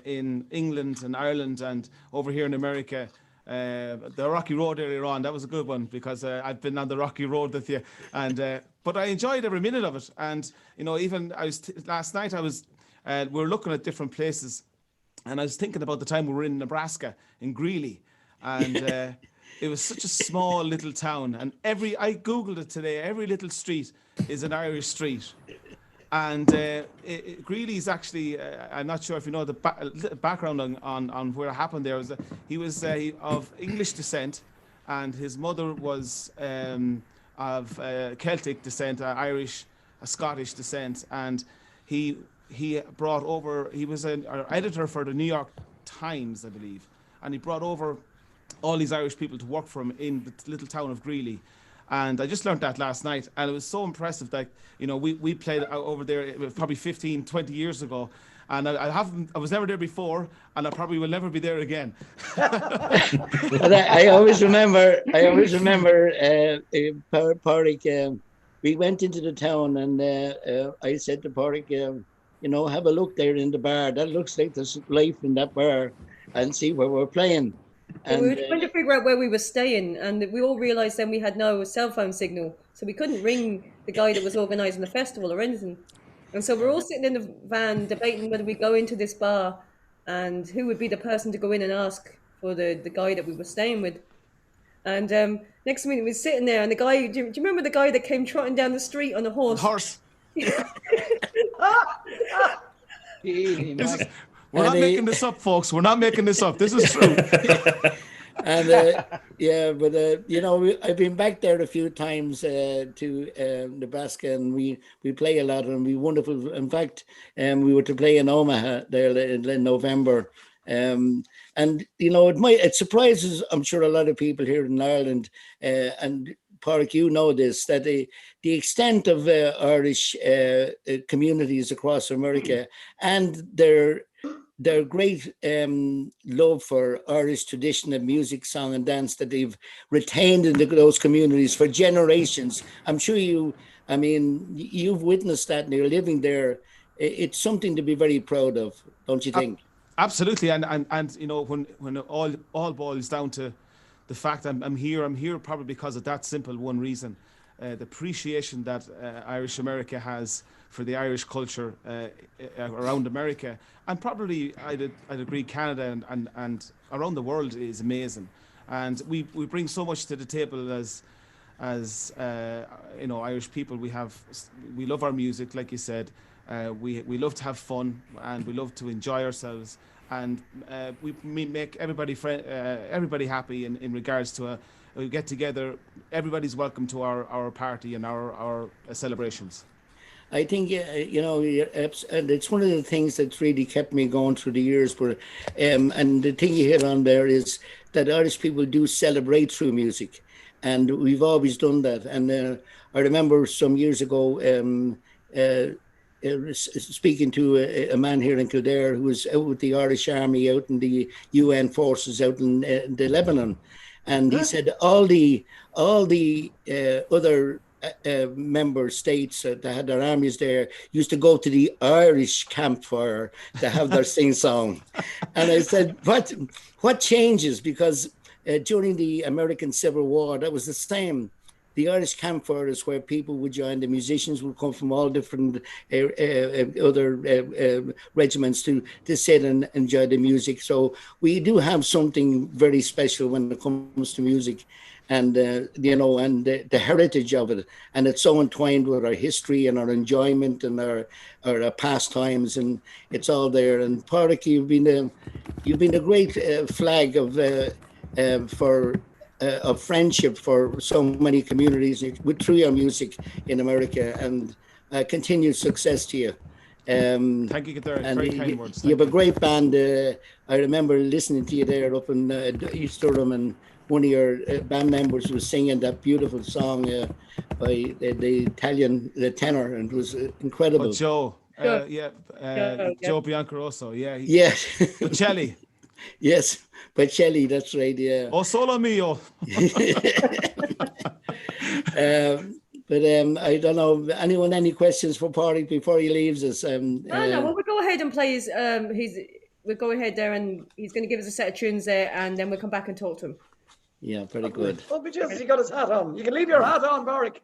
in England and Ireland and over here in America. The Rocky Road earlier on, that was a good one, because I've been on the Rocky Road with you, and but I enjoyed every minute of it. And even last night we were looking at different places, and I was thinking about the time we were in Nebraska, in Greeley. And it was such a small little town, and I googled it today. Every little street is an Irish street, and Greeley is actually. I'm not sure if you know the background on where it happened. There was he was of English descent, and his mother was of Celtic descent, Irish, Scottish descent, and he brought over. He was an editor for the New York Times, I believe, and he brought over all these Irish people to work for him in the little town of Greeley. And I just learned that last night, and it was so impressive that we played over there probably 15, 20 years ago, and I was never there before, and I probably will never be there again. I always remember Parik, we went into the town, and I said to Parik, have a look there in the bar. That looks like there's life in that bar, and see where we're playing. And we were trying to figure out where we were staying, and we all realised then we had no cell phone signal, so we couldn't ring the guy that was organising the festival or anything. And so we're all sitting in the van debating whether we go into this bar and who would be the person to go in and ask for the guy that we were staying with. And next minute we were sitting there, and the guy, do you remember the guy that came trotting down the street on a horse? Horse. Really, This man. is, we're not making this up, folks. We're not making this up. This is true. And yeah, but you know, I've been back there a few times to Nebraska, and we play a lot, and we wonderful. In fact, we were to play in Omaha there in November. And you know, it surprises, I'm sure, a lot of people here in Ireland, and Park, you know this, that the extent of Irish communities across America and their great love for Irish traditional music, song and dance that they've retained in those communities for generations. I'm sure you've witnessed that and you're living there. It's something to be very proud of, don't you think? Absolutely, and you know, when it all boils down to the fact I'm here probably because of that simple one reason, the appreciation that Irish America has for the Irish culture around America, and probably I'd agree Canada and around the world is amazing, and we bring so much to the table as you know, Irish people. We love our music, like you said. We love to have fun, and we love to enjoy ourselves, and we make everybody happy in regards to we get together. Everybody's welcome to our party and our celebrations. I think, you know, and it's one of the things that's really kept me going through the years. But and the thing you hit on there is that Irish people do celebrate through music, and we've always done that. And I remember some years ago speaking to a man here in Kildare who was out with the Irish Army, out in the UN forces out in the Lebanon, and he said all the other member states that had their armies there used to go to the Irish campfire to have their sing song. And I said, what changes? Because during the American Civil War, that was the same. The Irish campfire is where people would join. The musicians would come from all different other regiments to sit and enjoy the music. So we do have something very special when it comes to music, and you know, and the heritage of it, and it's so entwined with our history and our enjoyment and our pastimes, and it's all there. And Pádraig, you've been a great flag of friendship for so many communities through your music in America, and continued success to you. Thank you, Kildare. Very kind words. You have a great band. I remember listening to you there up in East Durham, and one of your band members was singing that beautiful song by the Italian tenor, and it was incredible. Oh, Joe. Joe Biancarosso. Yeah. Yes. Bocelli. Yes, Bocelli, that's right, yeah. Oh, solo mio. But I don't know, any questions for Pádraig before he leaves us? No, well, we'll go ahead and play his, we'll go ahead there, and he's going to give us a set of tunes there, and then we'll come back and talk to him. Yeah, very good. Oh, but just, he got his hat on. You can leave your hat on, Pádraig.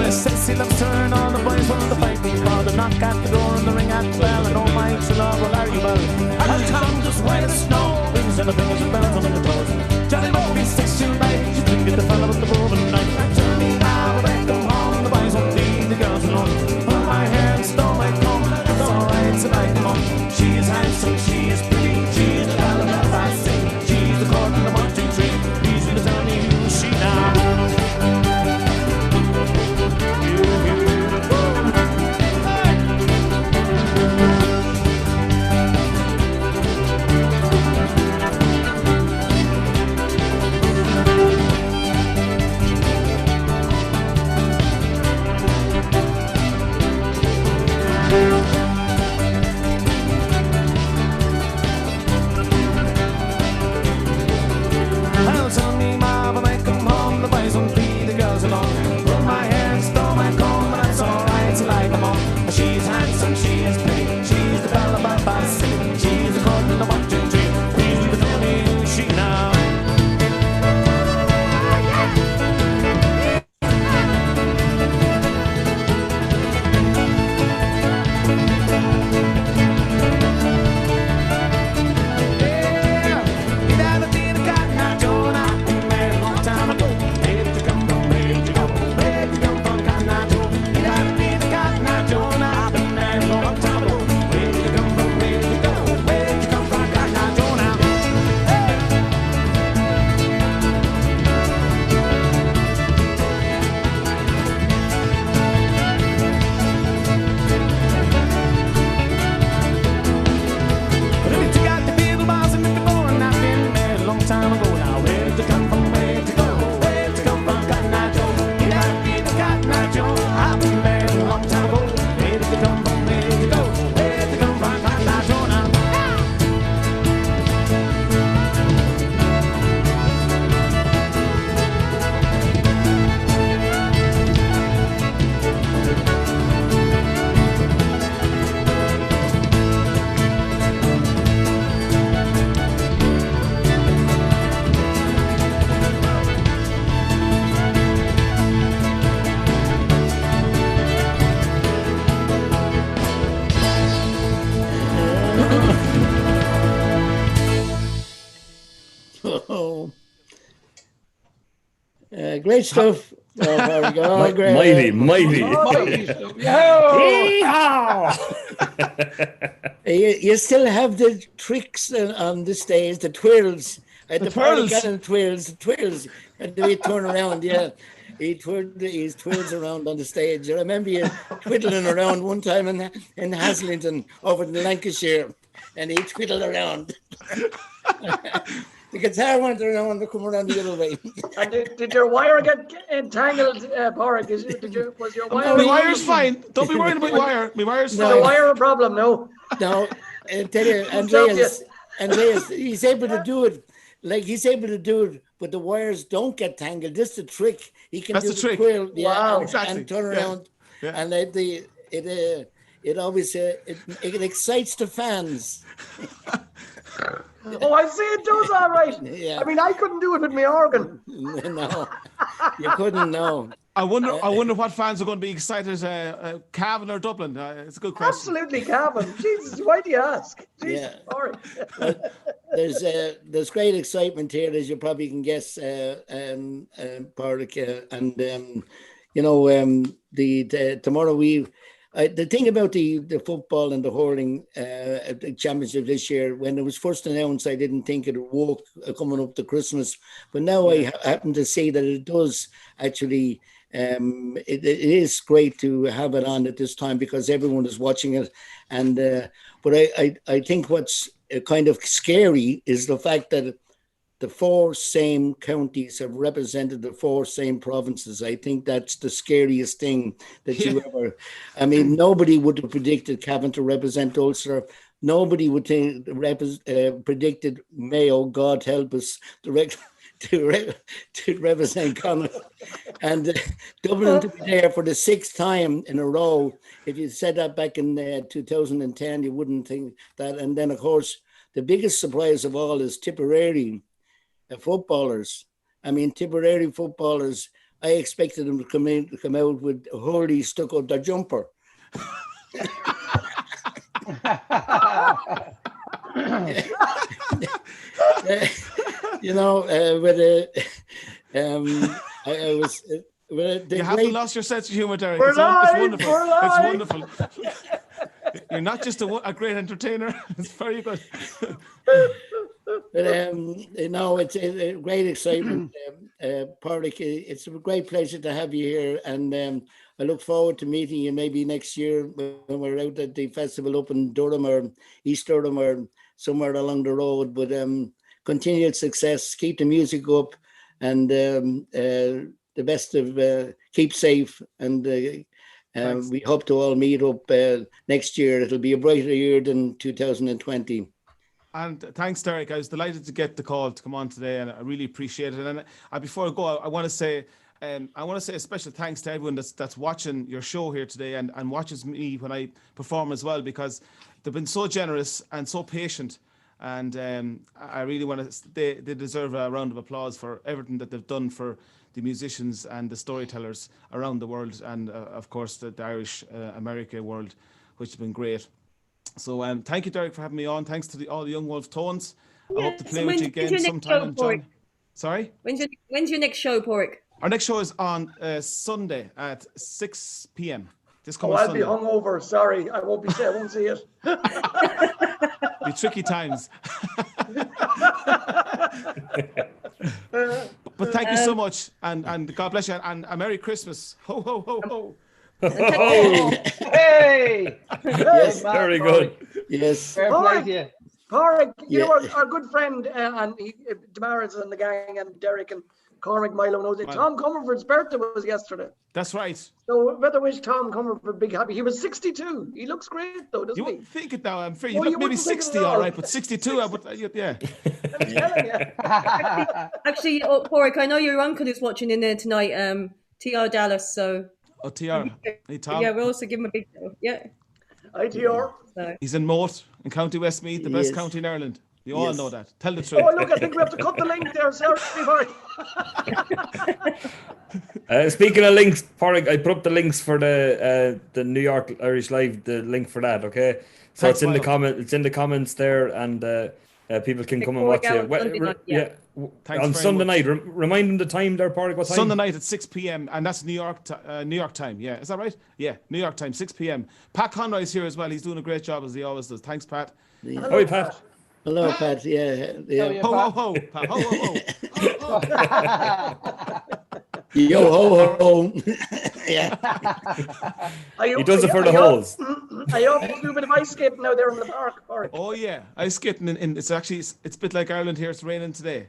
Sexy loves turn on the boys from the fight me for the knock at the door and the ring at the bell, and oh my so long will are you well? And the town just white as snow, rings and the fingers and bells on the toes. Johnny Bobby 6 to 9, you think the fella with the roving knife. Turn me now, back them home, the boys won't leave the girls alone. Put my hair and stole my comb, it's alright tonight, come on. She is handsome, she is pretty, she is the belle of the fancy, she's the court and the one. Great stuff. Oh, very good. Oh, great. Mighty, mighty. You still have the tricks on the stage, the twirls, the twirls. twirls, and the way he turn around, yeah. He his twirls around on the stage. I remember you twiddling around one time in Haslington over in Lancashire, and he twiddled around. The guitar went around to come around the other way. And did your wire get entangled, Porrick? Was your wire? My wire's fine. Don't be worried about my wire. My wire's fine. Was the wire a problem? No. No, I tell you, Andreas, he's able to do it. Like he's able to do it, but the wires don't get tangled. This is the trick. He can do the trick. Twirl, wow, exactly. And turn around, and it always it excites the fans. Oh, I see it does all right. Yeah. I mean, I couldn't do it with my organ. No, you couldn't. No. I wonder what fans are going to be excited. Cavan or Dublin? It's a good question. Absolutely, Cavan. Jesus, why do you ask? Jesus, Yeah. sorry. There's great excitement here, as you probably can guess, Porrick, and you know, tomorrow the thing about the football and the hurling the championship this year, when it was first announced, I didn't think it would work coming up to Christmas, but now I happen to see that it does actually. It is great to have it on at this time because everyone is watching it, and but I think what's kind of scary is the fact that the 4 same counties have represented the 4 same provinces. I think that's the scariest thing that you ever. I mean, nobody would have predicted Cavan to represent Ulster. Nobody would think predicted Mayo. God help us to represent Connacht, and Dublin to be there for the 6th time in a row. If you said that back in 2010, you wouldn't think that. And then, of course, the biggest surprise of all is Tipperary footballers. I mean, Tipperary footballers, I expected them to come out with Hurley stuck up their jumper. You know, I was. You haven't lost your sense of humour, Derek. It's wonderful. Live. It's wonderful. You're not just a great entertainer. It's very good. But you know, it's a great excitement, Porrick. It's a great pleasure to have you here, and I look forward to meeting you maybe next year when we're out at the festival up in Durham or East Durham or somewhere along the road. But continued success, keep the music up, and the best of keep safe, and we hope to all meet up next year. It'll be a brighter year than 2020. And thanks, Derek. I was delighted to get the call to come on today, and I really appreciate it. And before I go, I want to say a special thanks to everyone that's watching your show here today and watches me when I perform as well, because they've been so generous and so patient. And I really want to. They deserve a round of applause for everything that they've done for the musicians and the storytellers around the world, and of course the Irish America world, which has been great. So thank you, Derek, for having me on. Thanks to all the Young Wolf Tones. I hope to play with you again sometime. John. Sorry? When's your next show, Porrick? Our next show is on Sunday at 6 p.m. This coming I'll Sunday. be hungover. Sorry, I won't see it. Be tricky times. But thank you so much, and God bless you, and a Merry Christmas. Ho, ho, ho, ho. Oh, hey! Yes, very good. Yes. Fair play to you. Porrick, you know, our good friend and Damaris and the gang and Derek and Cormac Milo knows it. Tom Comerford's birthday was yesterday. That's right. So better wish Tom Comerford big happy. He was 62. He looks great though, doesn't You he? wouldn't think it now. I'm afraid No, you you look maybe wouldn't think it 60, at all all. right, but 62. Yeah. I'm telling you. Actually, Porrick, I know your uncle is watching in there tonight. TR Dallas. So. Oh, TR. Hey, Tom. Yeah, we'll also give him a big. Yeah. Hi, TR. So. He's in Moat in County Westmeath, the best county in Ireland. You all know that. Tell the truth. Oh, look, I think we have to cut the link there. Sorry, Porrick. Speaking of links, Porrick, I put up the links for the New York Irish Live, the link for that, okay? So Thanks, it's in the Milo. comment. It's in the comments there, and People can come and Before we watch go you. on Sunday night, yeah. Thanks On very Sunday much. night. Remind them the time there, Pádraig. What time? Sunday night at 6 p.m. and that's New York time. Yeah, is that right? Yeah, New York time, 6 p.m. Pat Conroy's here as well. He's doing a great job as he always does. Thanks, Pat. How are you, Pat? Hello, Pat. Yeah. Ho, ho, ho, Pat. Ho, ho, ho. Yo ho ho. Yeah. He does it for the holes. I hope you do a bit of ice skating out there in the park. Oh yeah, ice skating in it's actually it's a bit like Ireland here. It's raining today.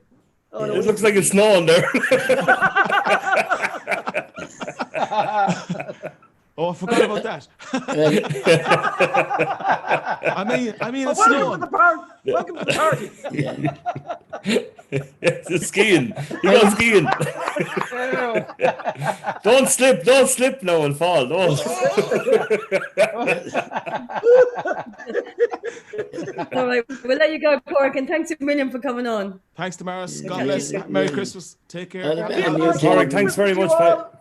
Oh, It looks like it's snowing there. Oh, I forgot about that. I mean, it's welcome snowing. to the park. Welcome to the party. It's skiing. He goes skiing. Don't slip now and fall. Don't. All right, we'll let you go, Cork, and thanks a million for coming on. Thanks, Damaris. God bless. Merry Christmas. Take care. Pádraig, thanks very much, Pat.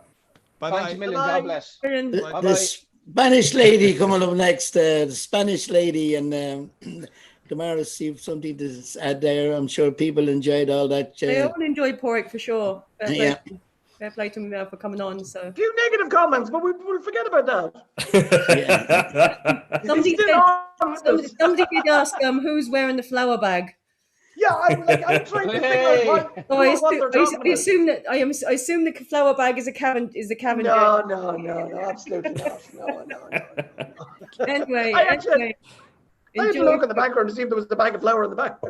Bye Thanks a bye. million. God bless. The Spanish lady coming up next. The Spanish lady and Damaris, you've something to add there. I'm sure people enjoyed all that. They all enjoy Porrick for sure. Yeah. Fair play to him for coming on. So A few negative comments, but we'll forget about that. somebody Still did, on with us. somebody did ask who's wearing the flower bag. Yeah, I'm trying to figure out So what they're talking I about. assume that I assume the flower bag is the Cavendish. No, absolutely not. No. Anyway, I had to enjoy. look at the background to see if there was a bag of flour in the back.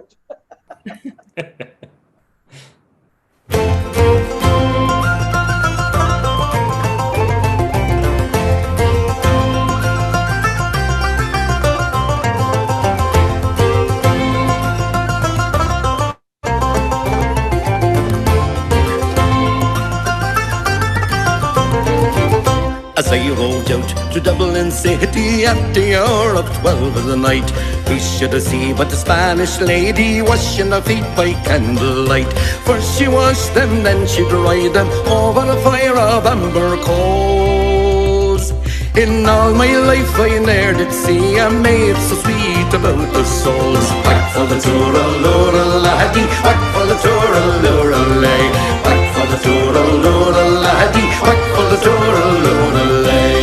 As I rode out to Dublin City at the hour of 12 of the night, we should have seen but the Spanish lady washing her feet by candlelight. First she washed them, then she dried them over a fire of amber coals. In all my life I ne'er did see a maid so sweet about the souls. Whack for the tooraloora laddie, whack for the tooraloora lay, whack for the tooraloora laddie, whack for the tooraloora lay.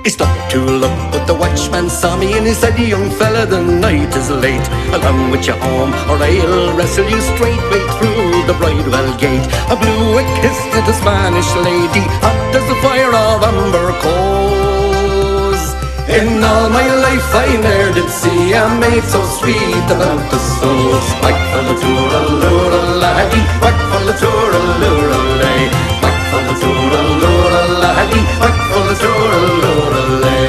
He stopped to look, but the watchman saw me and he said, "Young fella, the night is late. Along with your home, or I'll wrestle you straight way through the bridewell gate." I blew a kiss to the Spanish lady, hot as the fire of amber coals. In all my life I ne'er did see a maid so sweet about the souls. Whack for the tooraloora laddie, whack for the tooraloora lay, whack for the tooraloora laddie, whack for the tooraloora lay.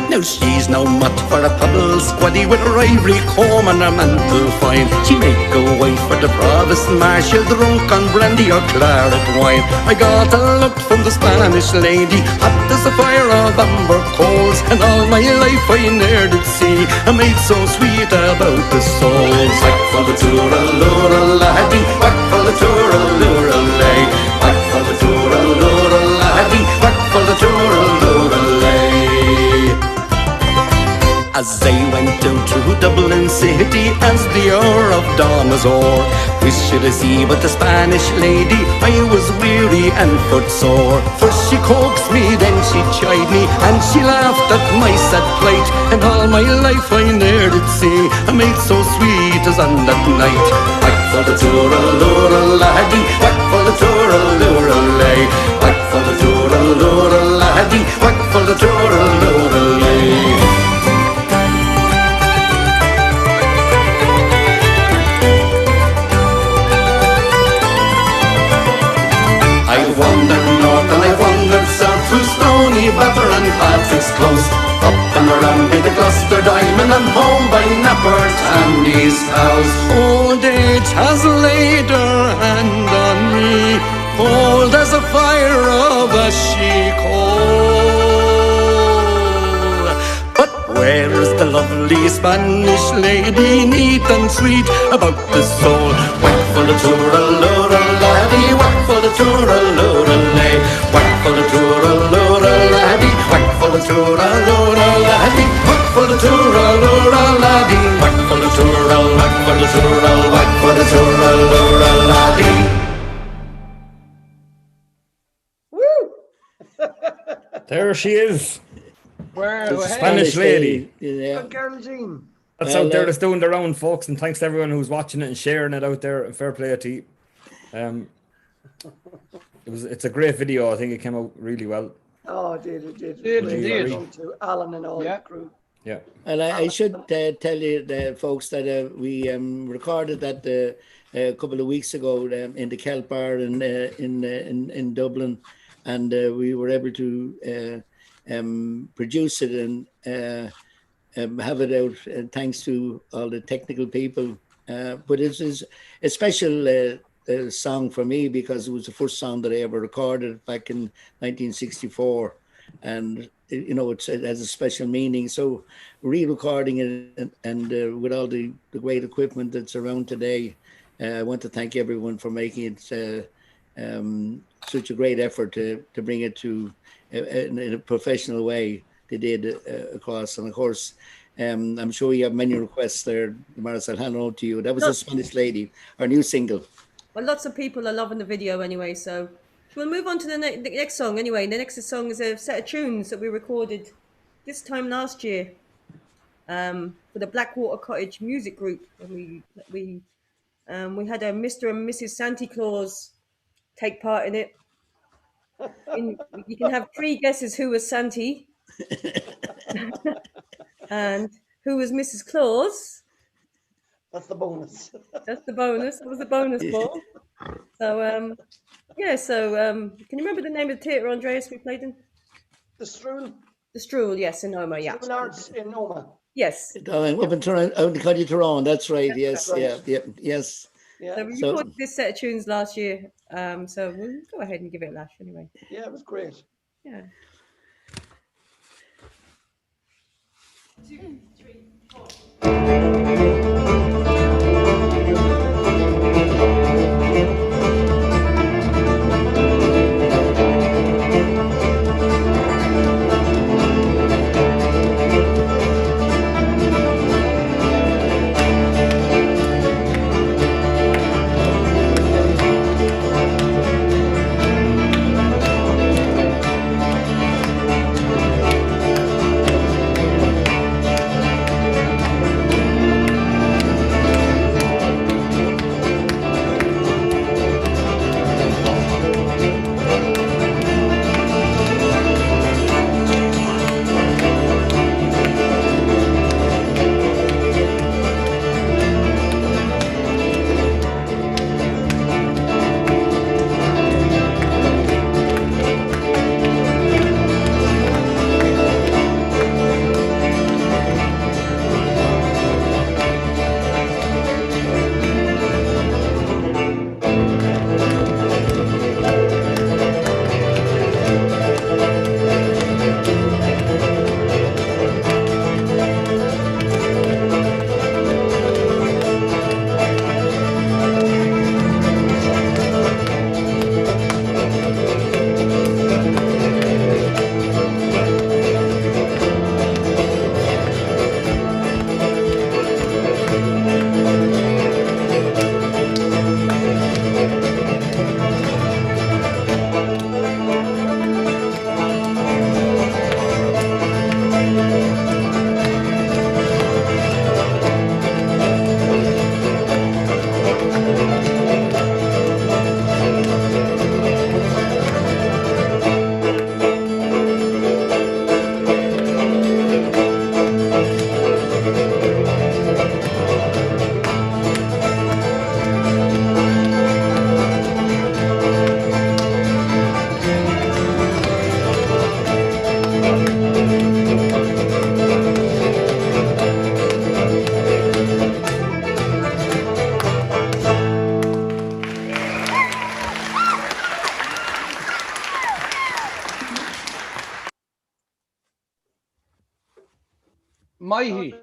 Now she's no mutt for a pebble squaddy with her ivory comb and her mantle fine. She make a wife for the provost marshal, drunk on brandy or claret wine. I got a look from the Spanish lady, hot as the fire of amber coals. And all my life I ne'er did see a maid so sweet about the souls. Whack for the tooraloora laddie, whack for the tooraloora lay, whack for the tooraloora laddie, whack for the tooraloora lay. As I went out to Dublin City as the hour of dawn was o'er, which should I see but the Spanish lady? I was weary and footsore. First she coaxed me, then she chid me, and she laughed at my sad plight. And all my life I ne'er did see a maid so sweet as on that night. Whack for the tooraloora laddie, whack for the tooraloora lay, whack for the tooraloora laddie, whack for the tooraloora lay. I've wandered north and I've wandered south through Stony Batter and Patrick's Close, up and around by the Gloucester Diamond and home by Napper Tandy's house. Old age has laid her hand on me, cold as a fire of a she-coal. lovely Spanish lady, neat and sweet about the soul. Whack for the tooralora laddie, whack for the tooralora lay. Whack for the tooralora laddie, whack for the tooralora laddie, whack for the tooralora laddie, whack for the tooral, whack for the tooral, whack for the tooralora laddie. There she is. Where? The Spanish lady. Yeah. Good girl, Jean. That's Well, out there that's doing the round, folks, and thanks to everyone who's watching it and sharing it out there. Fair play to you. It's a great video. I think it came out really well. Oh, it did. Indeed. To Alan and all the crew. Yeah. And I should tell you, folks, that we recorded that a couple of weeks ago in the Kelp Bar in Dublin, and we were able to produce it and have it out thanks to all the technical people. But it's a special song for me because it was the first song that I ever recorded back in 1964, and it has a special meaning. So re-recording it and with all the great equipment that's around today, I want to thank everyone for making it such a great effort to bring it to in a professional way. They did across, and of course, I'm sure you have many requests there, Maris. I'll hand it over to you. That was the Spanish Lady, our new single. Well, lots of people are loving the video anyway, so we'll move on to the next song anyway. The next song is a set of tunes that we recorded this time last year for the Blackwater Cottage Music Group. And we had a Mr. and Mrs. Santa Claus take part in it. You can have 3 guesses who was Santy and who was Mrs. Claus. That's the bonus. That's the bonus. That was the bonus ball. So, can you remember the name of the theatre, Andreas, we played in? The Strool. The Strool, yes, in Noma, yeah. Strool Arts in Noma. Yes. Up in Tyrone, that's right. Yes, right. Yes. Yeah. So we recorded this set of tunes last year, so we'll go ahead and give it a lash anyway. Yeah, it was great. Yeah. 2, 3, 4. Mighty.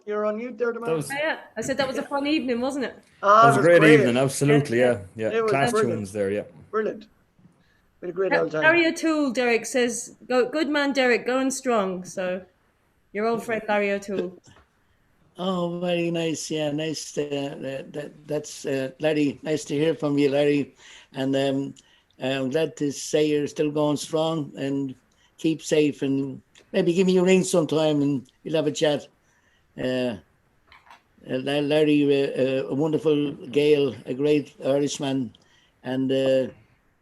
You're on mute there, the man. Yeah, I said that was a fun evening, wasn't it? That was a great evening, absolutely, yeah. It was Class brilliant. tunes there, yeah. Brilliant. We had a great old time. Larry O'Toole, Derek says, good man, Derek, going strong. So, your old friend Larry O'Toole. Oh, very nice. Yeah, nice. That's Larry. Nice to hear from you, Larry. And I'm glad to say you're still going strong and keep safe. And maybe give me a ring sometime and we'll have a chat. Larry, a wonderful Gael, a great Irishman, and a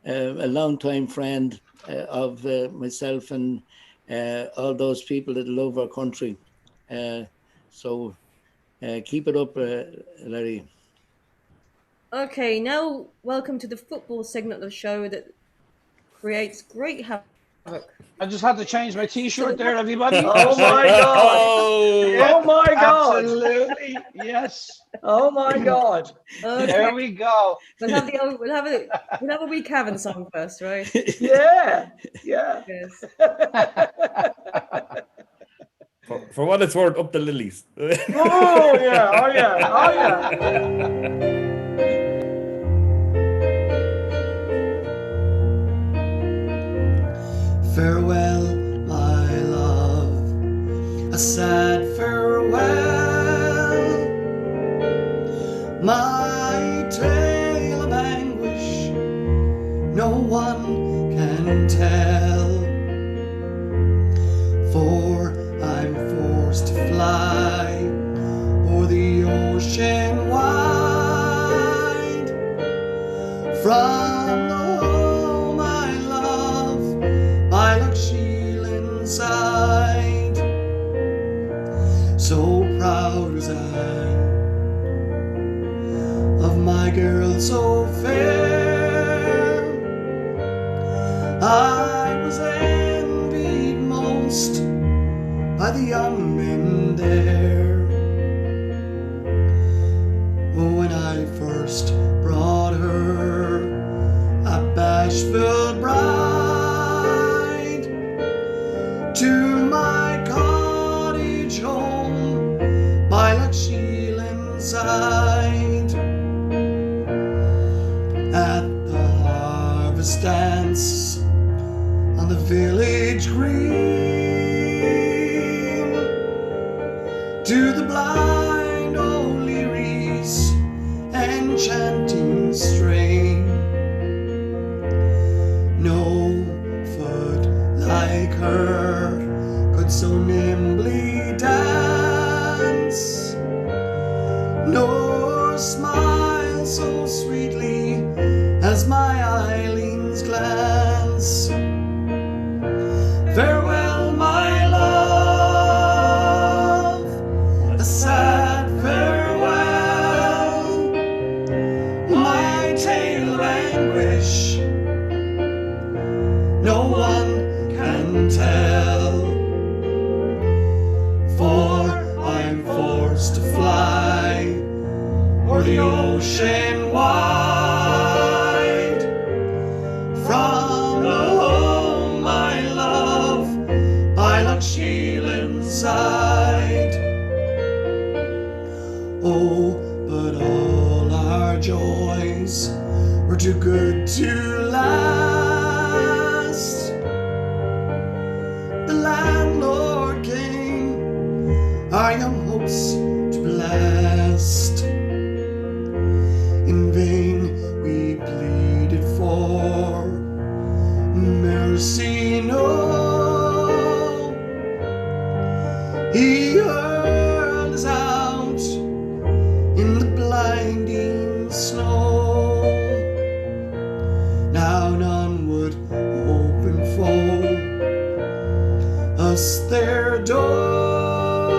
long-time friend of myself and all those people that love our country. So keep it up, Larry. Okay, now welcome to the football segment of the show that creates great havoc. I just had to change my T-shirt there, everybody. Oh my God! Oh my God! Absolutely, yes. Oh my God! Okay. There we go. We'll have a wee Cavan song first, right? Yeah, yeah. Yes. For what it's worth, up the lilies. Oh yeah! Oh yeah! Oh yeah! Farewell, my love, a sad farewell. My tale of anguish no one can tell, for I'm forced to fly o'er the ocean wide from the home I love by Lochshiel side. So proud was I of my girl so fair, I was envied most by the young men there. When I first brought her a bashful bride to my cottage home by Lochshiel side, at the harvest dance on the village green, to the blind O'Leary's enchanting strain, no foot like her could so nimbly dance, nor smile so sweetly as my Eileen's glance. Farewell, my love, a sad farewell. My tale of anguish no one can tell, for I'm forced to fly o'er the ocean wide from the home I love by Lochshiel side. Oh, but all our joys were too good to last. The landlord came our young hopes to blast. In vain we pleaded for mercy, no. He hurled us out in the blinding snow. Now none would open for us their door,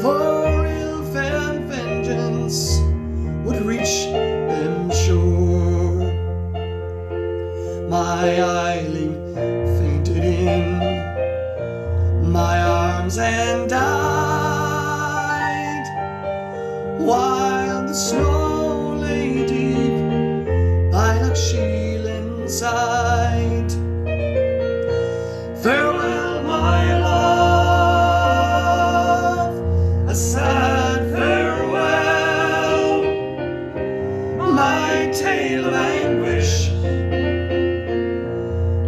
for ill-felt vengeance would reach them sure. My Eileen fainted in my arms and died, while the snow lay deep by Lochshiel side. Farewell, my love,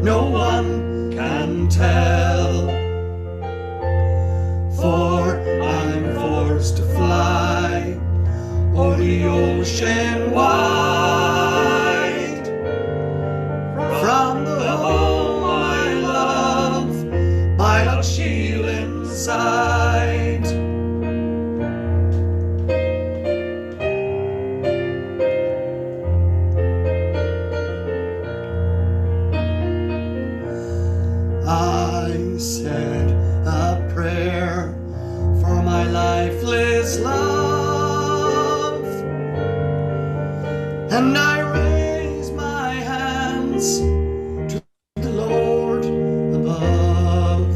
no one can tell. For I'm forced to fly o'er the ocean wide, from the home I love by Loch Shielin's side. I said a prayer for my lifeless love, and I raise my hands to the Lord above.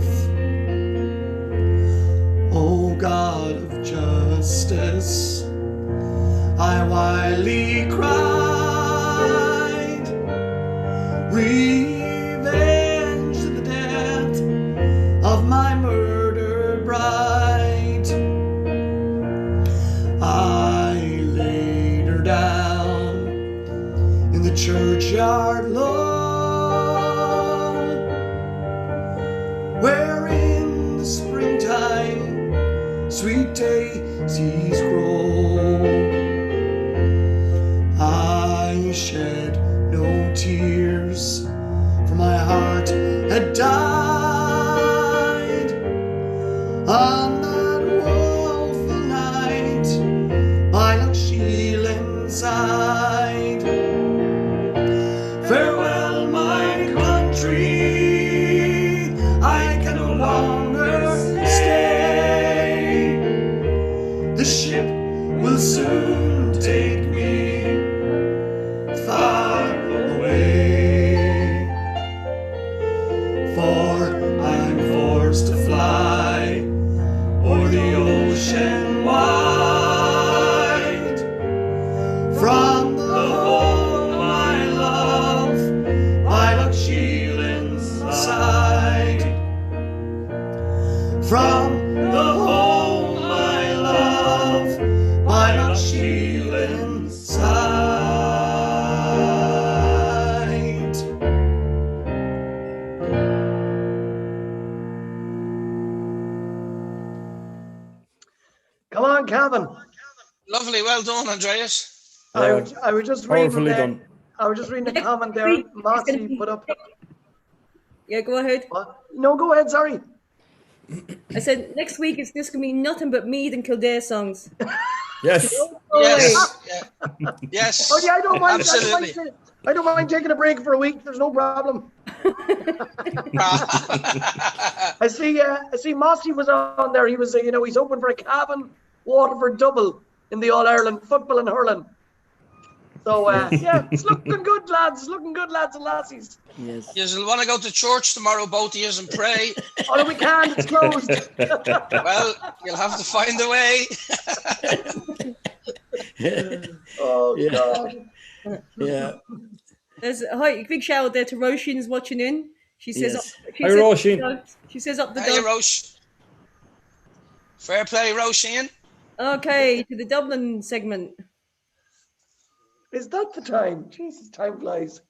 O God of justice, I wildly cried, revenge the death of my murdered bride. I laid her down in the churchyard lone, where in the springtime sweet daisies grow. I shed no tears, for my heart had died on that woeful night by Loch Shielin's side. Farewell, my country, I can no longer stay. The ship will soon take me far away, for I'm forced to fly o'er the ocean wide, from the home I love by Loch Shielin's side. From the home I love by Loch Shielin's side. Come on, Calvin. Lovely, well done, Andreas. I was just reading Powerfully there. done. I was just reading a comment there. week Mossy put up. Yeah, go ahead. What? No, go ahead. Sorry. I said next week it's just gonna be nothing but Meath and Kildare songs. Yes. Yes. Yeah. Yes. Oh yeah, I don't mind. Absolutely. I don't mind taking a break for a week. There's no problem. I see. Mossy was on there. He was, he's open for a Cavan Waterford double in the All Ireland football and hurling. So yeah, it's looking good, lads. Looking good, lads and lassies. Yes. You'll want to go to church tomorrow, both of you, and pray. Oh no, we can't. It's closed. Well, you'll have to find a way. Oh Yeah. God. Yeah. There's a big shout out there to Roisin's watching in. She says, Yes. she Hi, says Roisin. She says up the Hey, dog. Roche. Fair play, Roisin. Okay, to the Dublin segment. Is that the time? Jesus, time flies.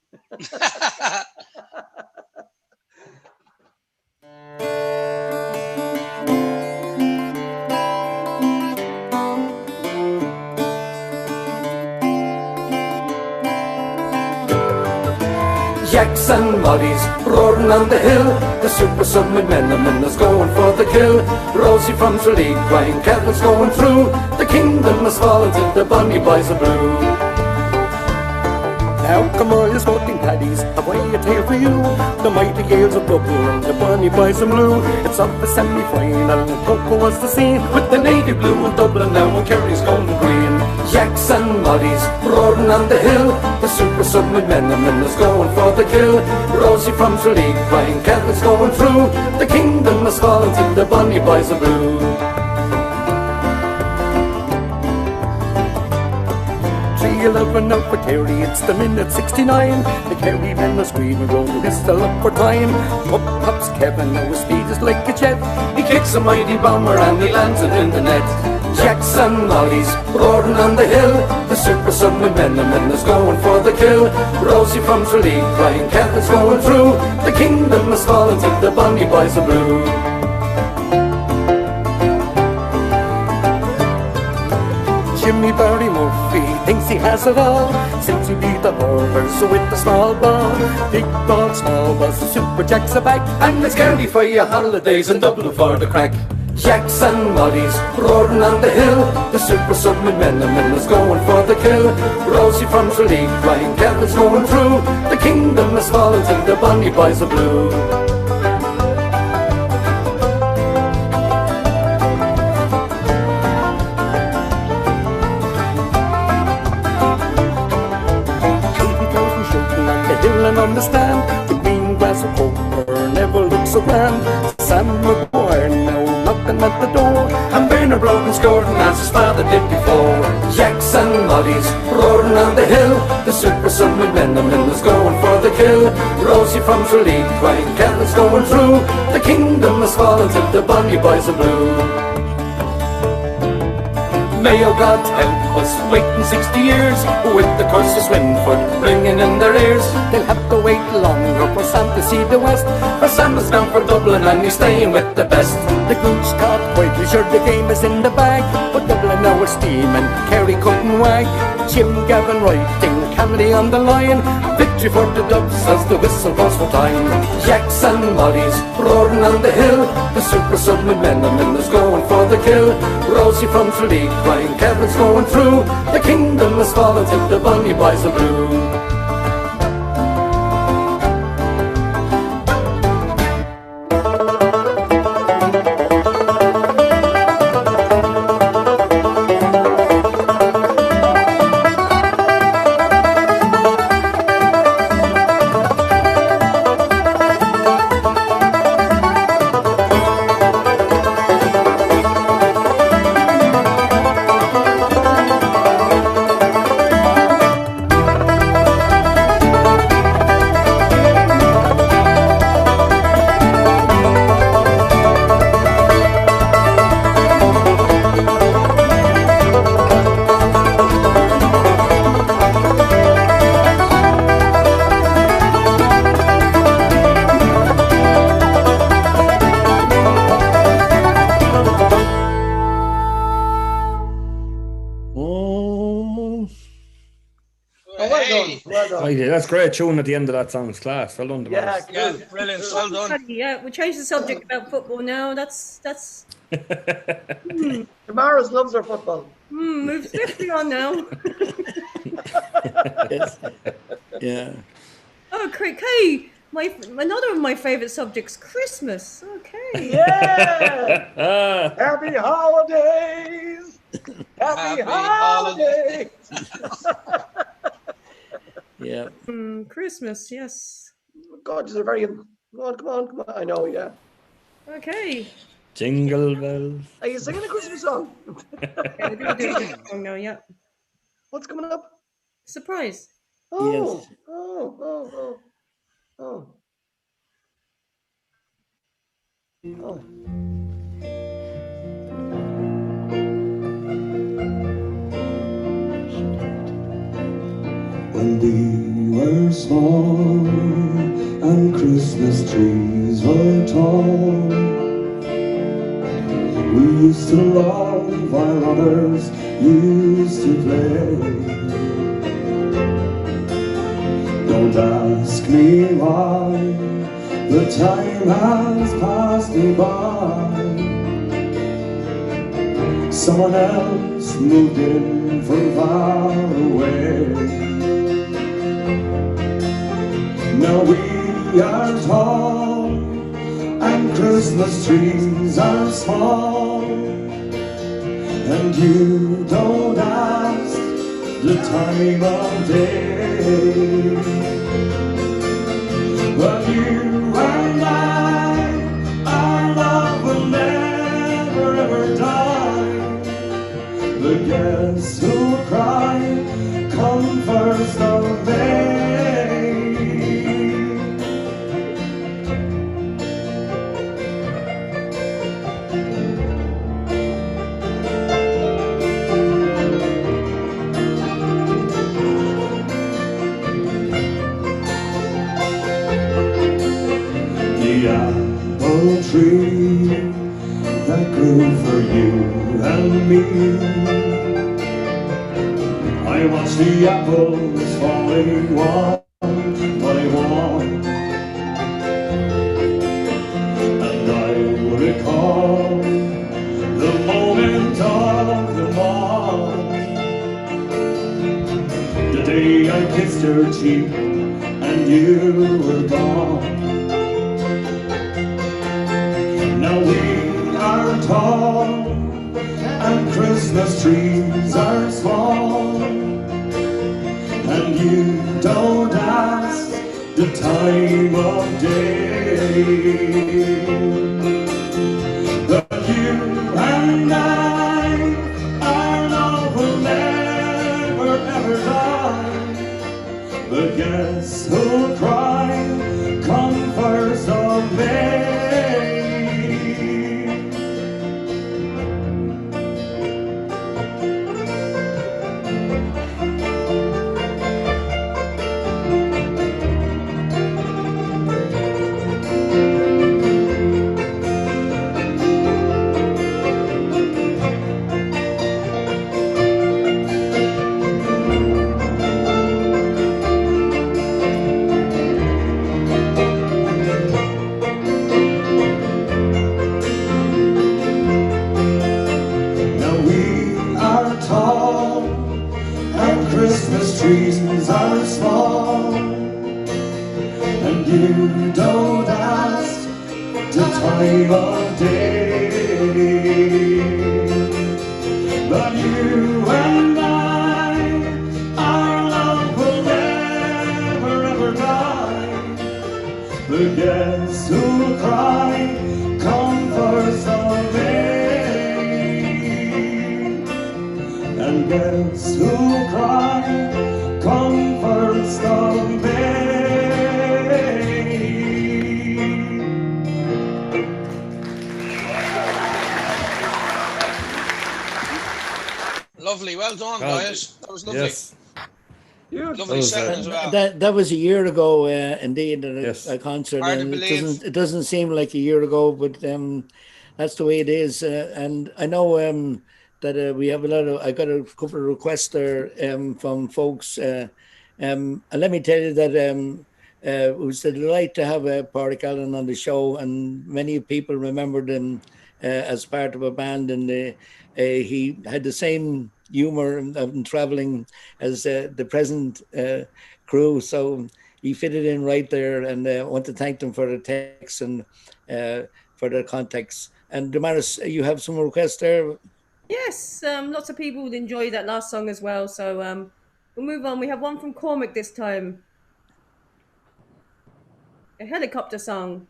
Yaks and Moddies roaring on the hill. The super submarine men is going for the kill. Rosie from Tralee crying, Kettle's going through. The kingdom has fallen till the bonny boys are blue. Now come all you sporting paddies, away a tale for you. The mighty Gales of Dublin and the bonny boys in blue. It's up the semi-final and Coco was the scene, with the navy blue of Dublin now and Kerry's going green. Yaks and Moddies roaring on the hill. The super submarine men is going for the kill. Rosie from Tralee crying, Kettle's going through. The kingdom has fallen till the bonny boys are blue. 3-11 out for Kerry, it's the minute 69. The Kerry men are screaming, roll the whistle up for time. Up pops Kevin, now his speed is like a jet. He kicks a mighty bomber and he lands it in the net. Jacks and Mollies roaring on the hill. The super submarine men is going for the kill. Rosie from Tralee crying, Kevin's going through. The kingdom is falling till the bonny boys are blue. Jimmy Barry Murphy thinks he has it all, since he beat the Hurlers with the small ball. Big ball, small balls, the Super Jacks are back, and it's Kerry for your holidays and Dublin for the crack. Jacks and Mollies roaring on the hill. The super submarine men is going for the kill. Rosie from Tralee crying, Kevin's going through. The kingdom is falling till the bonny boys are blue. And understand the green grass of Coker never looks so grand. Sam McGuire now knocking at the door, and Bernard Brogan scored as his father did before. Jacks and Mollies roaring on the hill. The super submarine men is going for the kill. Rosie from Tralee crying, Kevin's going through. The kingdom is falling till the bonny boys are blue. May oh God help us waiting 60 years, with the curse of Swinford ringing in their ears. They'll have to wait longer for Sam to see the West, for Sam is down for Dublin and he's staying with the best. The Gooch caught quietly, sure the game is in the bag, but Dublin now are steaming, Kerry couldn't wag. Jim Gavin writing, Camley on the line, victory for the Dubs as the whistle goes for time. Jacks and Mollies roaring on the hill. The super submarine men is going for the kill. Rosie from Tralee crying, Kevin's going through. The kingdom is falling till the bonny boys are blue. That's great tune at the end of that song. It's class. Well done, yeah, brilliant. Well done. Yeah, we changed the subject about football now. That's Damaris loves her football. Move swiftly on now. Yes. Yeah. Oh, hey, another of my favourite subjects, Christmas. Okay. Yeah. Happy holidays. Happy holidays. Yeah. Christmas, yes. God, you're very. Come on. I know, yeah. Okay. Jingle bells. Are you singing a Christmas song? Yeah, we're gonna do a Christmas song now, yeah. What's coming up? Surprise. Oh. Yes. Oh. When we were small and Christmas trees were tall, we used to love while others used to play. Don't ask me why, the time has passed me by. Someone else moved in from far away. Now we are tall and Christmas trees are small, and you don't ask the time of day. But you and I, our love will never ever die. The guests who cry come first of May. the apple tree that grew for you and me. I watch the apples falling one by one, and I recall the moment of them all, the day I kissed your cheek and you were gone. Now we are tall and Christmas trees are small, and you don't ask the time of day. But you and I, our love will never ever die. But guess who'll cry come first of May? Christmas trees are small, and you don't ask the time of day. But you and I, our love will never ever die. But guess who'll cry come first of May? And guess who'll cry come first of May? Lovely, well done, guys. That was lovely. Yes. Lovely setting as well. That was a year ago, indeed, at Yes. a concert, Hard to and believe. it doesn't seem like a year ago, but that's the way it is. And I know that we have I got a couple of requests there from folks, and let me tell you that it was a delight to have Pádraig Allen on the show, and many people remembered him as part of a band, and he had the same humor and traveling as the present crew, so he fitted in right there, and I want to thank them for the texts and for their contacts. And Damaris, you have some requests there? Yes, lots of people would enjoy that last song as well, so we'll move on. We have one from Cormac this time, a helicopter song.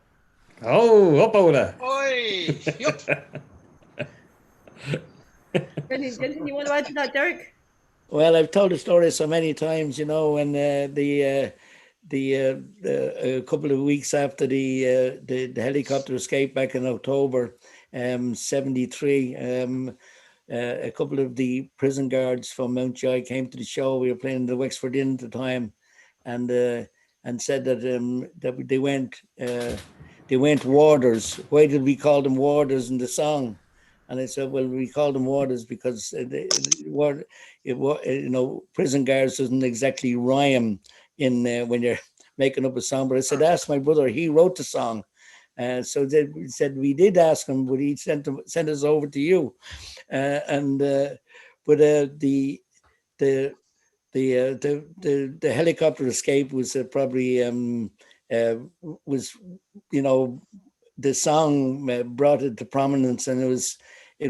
Oh, up over there. Oi, yup. Anything you want to add to that, Derek? Well, I've told the story so many times, you know, when a couple of weeks after the helicopter escape back in October, 73, a couple of the prison guards from Mountjoy came to the show. We were playing the Wexford Inn at the time, and said that that they went warders. Why did we call them warders in the song? And I said, well, we call them warders because prison guards doesn't exactly rhyme in when you're making up a song. But I said, ask my brother, he wrote the song. So they said we did ask him, but he sent us over to you. The helicopter escape was probably was, you know, the song brought it to prominence, and it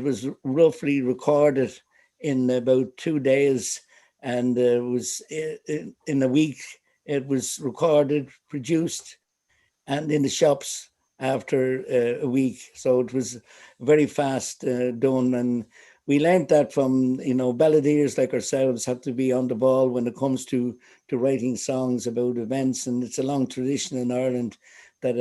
was roughly recorded in about 2 days, and was in a week. It was recorded, produced, and in the shops after a week. So it was very fast done, and we learned that from, you know, balladeers like ourselves have to be on the ball when it comes to writing songs about events, and it's a long tradition in Ireland that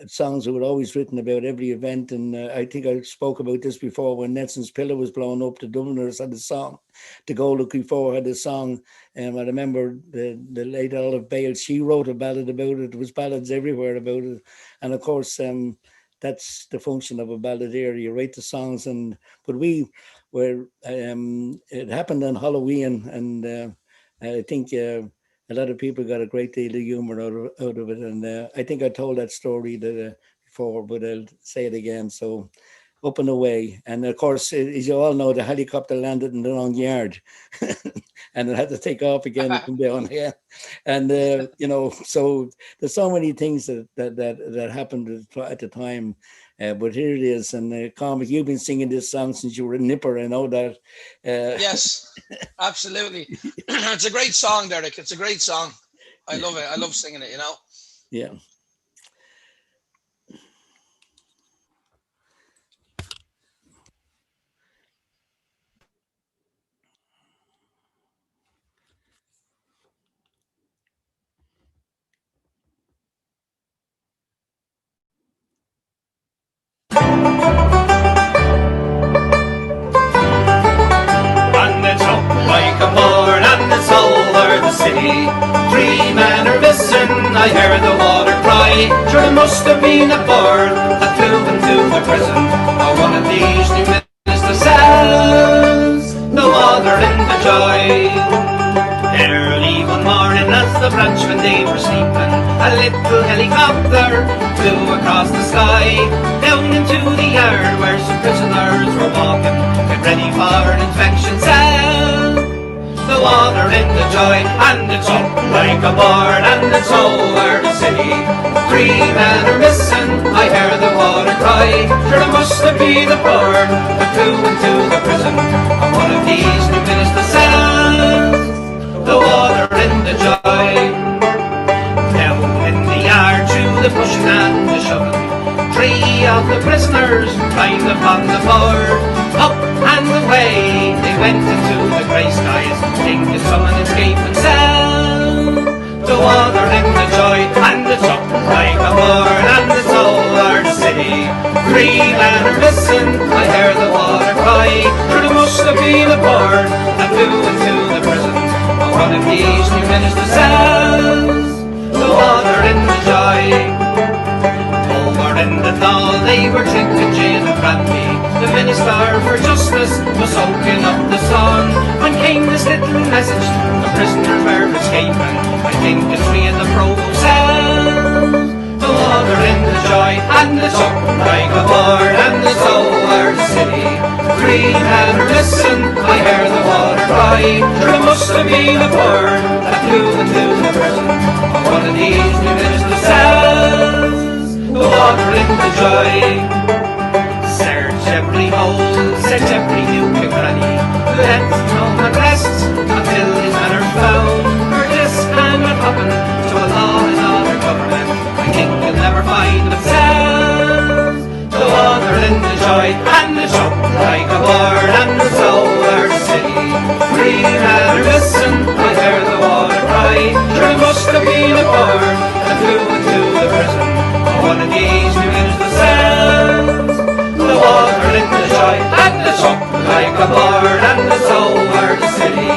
songs that were always written about every event. And I think I spoke about this before when Nelson's Pillow was blown up. The Dubliners had a song. The Go Lucky Four had a song. I remember the late Olive Bales, she wrote a ballad about it. There was ballads everywhere about it. And of course, that's the function of a balladeer. You write the songs, but we were, it happened on Halloween, and I think a lot of people got a great deal of humor out of it. And I think I told that story before, but I'll say it again. So up and away. And of course, as you all know, the helicopter landed in the wrong yard and it had to take off again and come down again. And, so there's so many things that happened at the time. But here it is. And Cormac, you've been singing this song since you were a nipper. I know that. Yes, absolutely. It's a great song, Derek. It's a great song. I love it. I love singing it, Yeah. And it's up like a barn and it's over the city. 3 men are missing, I hear the water cry. Sure there must have been a bird that flew into the prison, or one of these new ministers' cells. No other in the joy. Early one morning as the Frenchmen they were sleeping, a little helicopter flew across the sky, down into the yard where some prisoners were walking, get ready for an inspection cell. The water in the joy, and it's up like a bird, and it's over the city. 3 men are missing, I hear the water cry. Sure it must have been a bird that flew into the prison, or one of these new minister cells. The water in the joy. Down in the yard through the pushing and the shoving, 3 of the prisoners climbed upon the board. Up and away they went into the grey skies, thinking someone escaping cell. The water in the joy, and it's up like a bird, and it's over the city. 3 men are missing, I hear the water cry. Sure there must have been a bird that flew into the prison, or one of these new ministers' cells. The water in the joy. Over in the Dáil they were drinking gin and brandy. The minister for justice was soaking up the sun, when came this little message: the prisoners were escaping. I think it's 3 in the provost cells. The water in the joy, and it's up like a bird, and it's over the city. 3 men are missing, I hear the water cry. Sure it must have been a bird that flew into the prison, or one of these new ministers' cells. The water in the joy. Search every hole, search every nook and cranny. Let no man rest until his men are found. For this man will happen to a law and order government, I think you'll never find themselves. The water in the joy, and it's up like a bird, and it's over the city. 3 men are missing, I hear the water cry. Sure it must have been a bird that flew into the prison, one of these new ministers' cells. The water in the joy, and it's up like a bird, and it's over the city.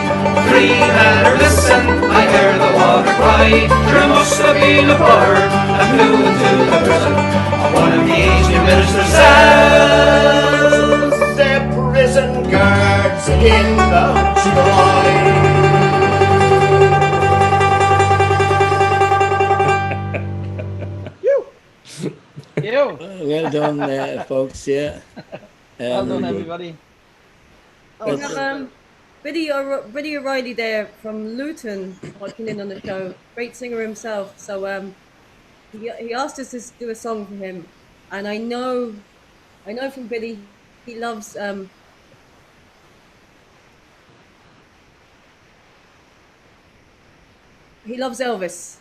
3 men are missing, I hear the water cry. Sure it must have been a bird that flew into the prison, one of these new ministers' cells. The prison guards in the joy. Well done, folks. Yeah. Well done, everybody. We have Billy O'Reilly there from Luton watching in on the show. Great singer himself. So he asked us to do a song for him, and I know from Billy he loves Elvis.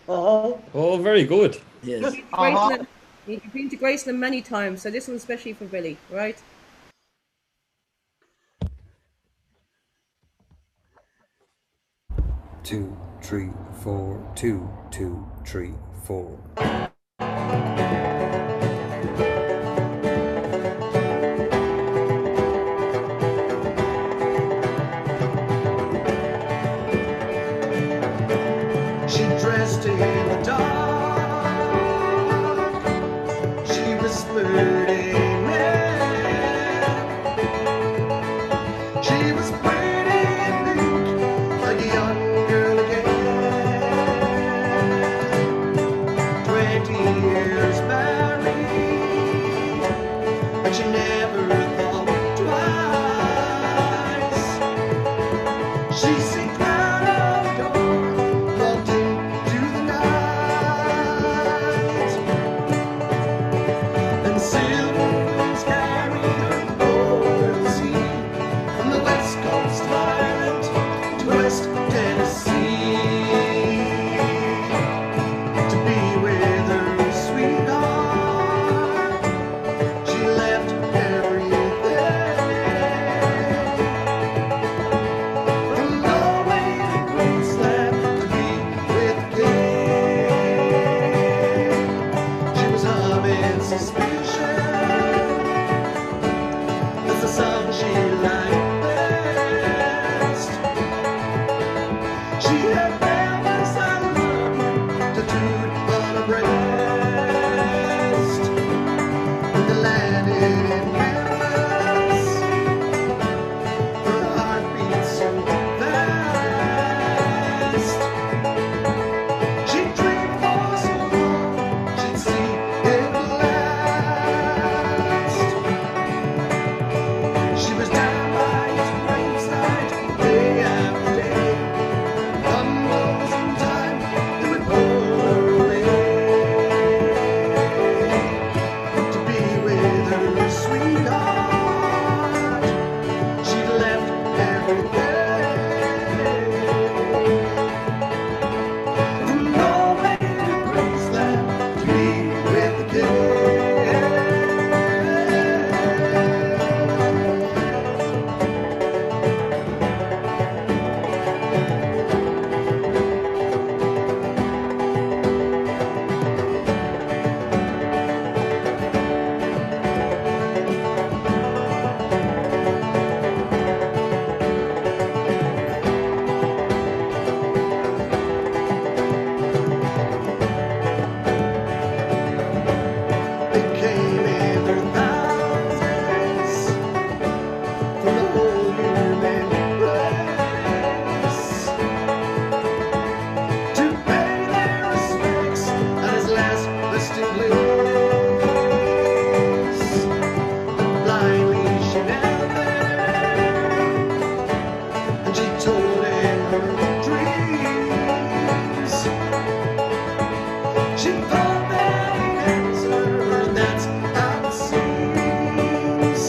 Oh, very good. Yes. He's been to Graceland many times, so this one's especially for Billy, right? Two, three, four. 2, 2, 3, 4. dancing lips, and blindly she knelt there, and she told in her dreams. She thought that he answered her, and that's how it seems.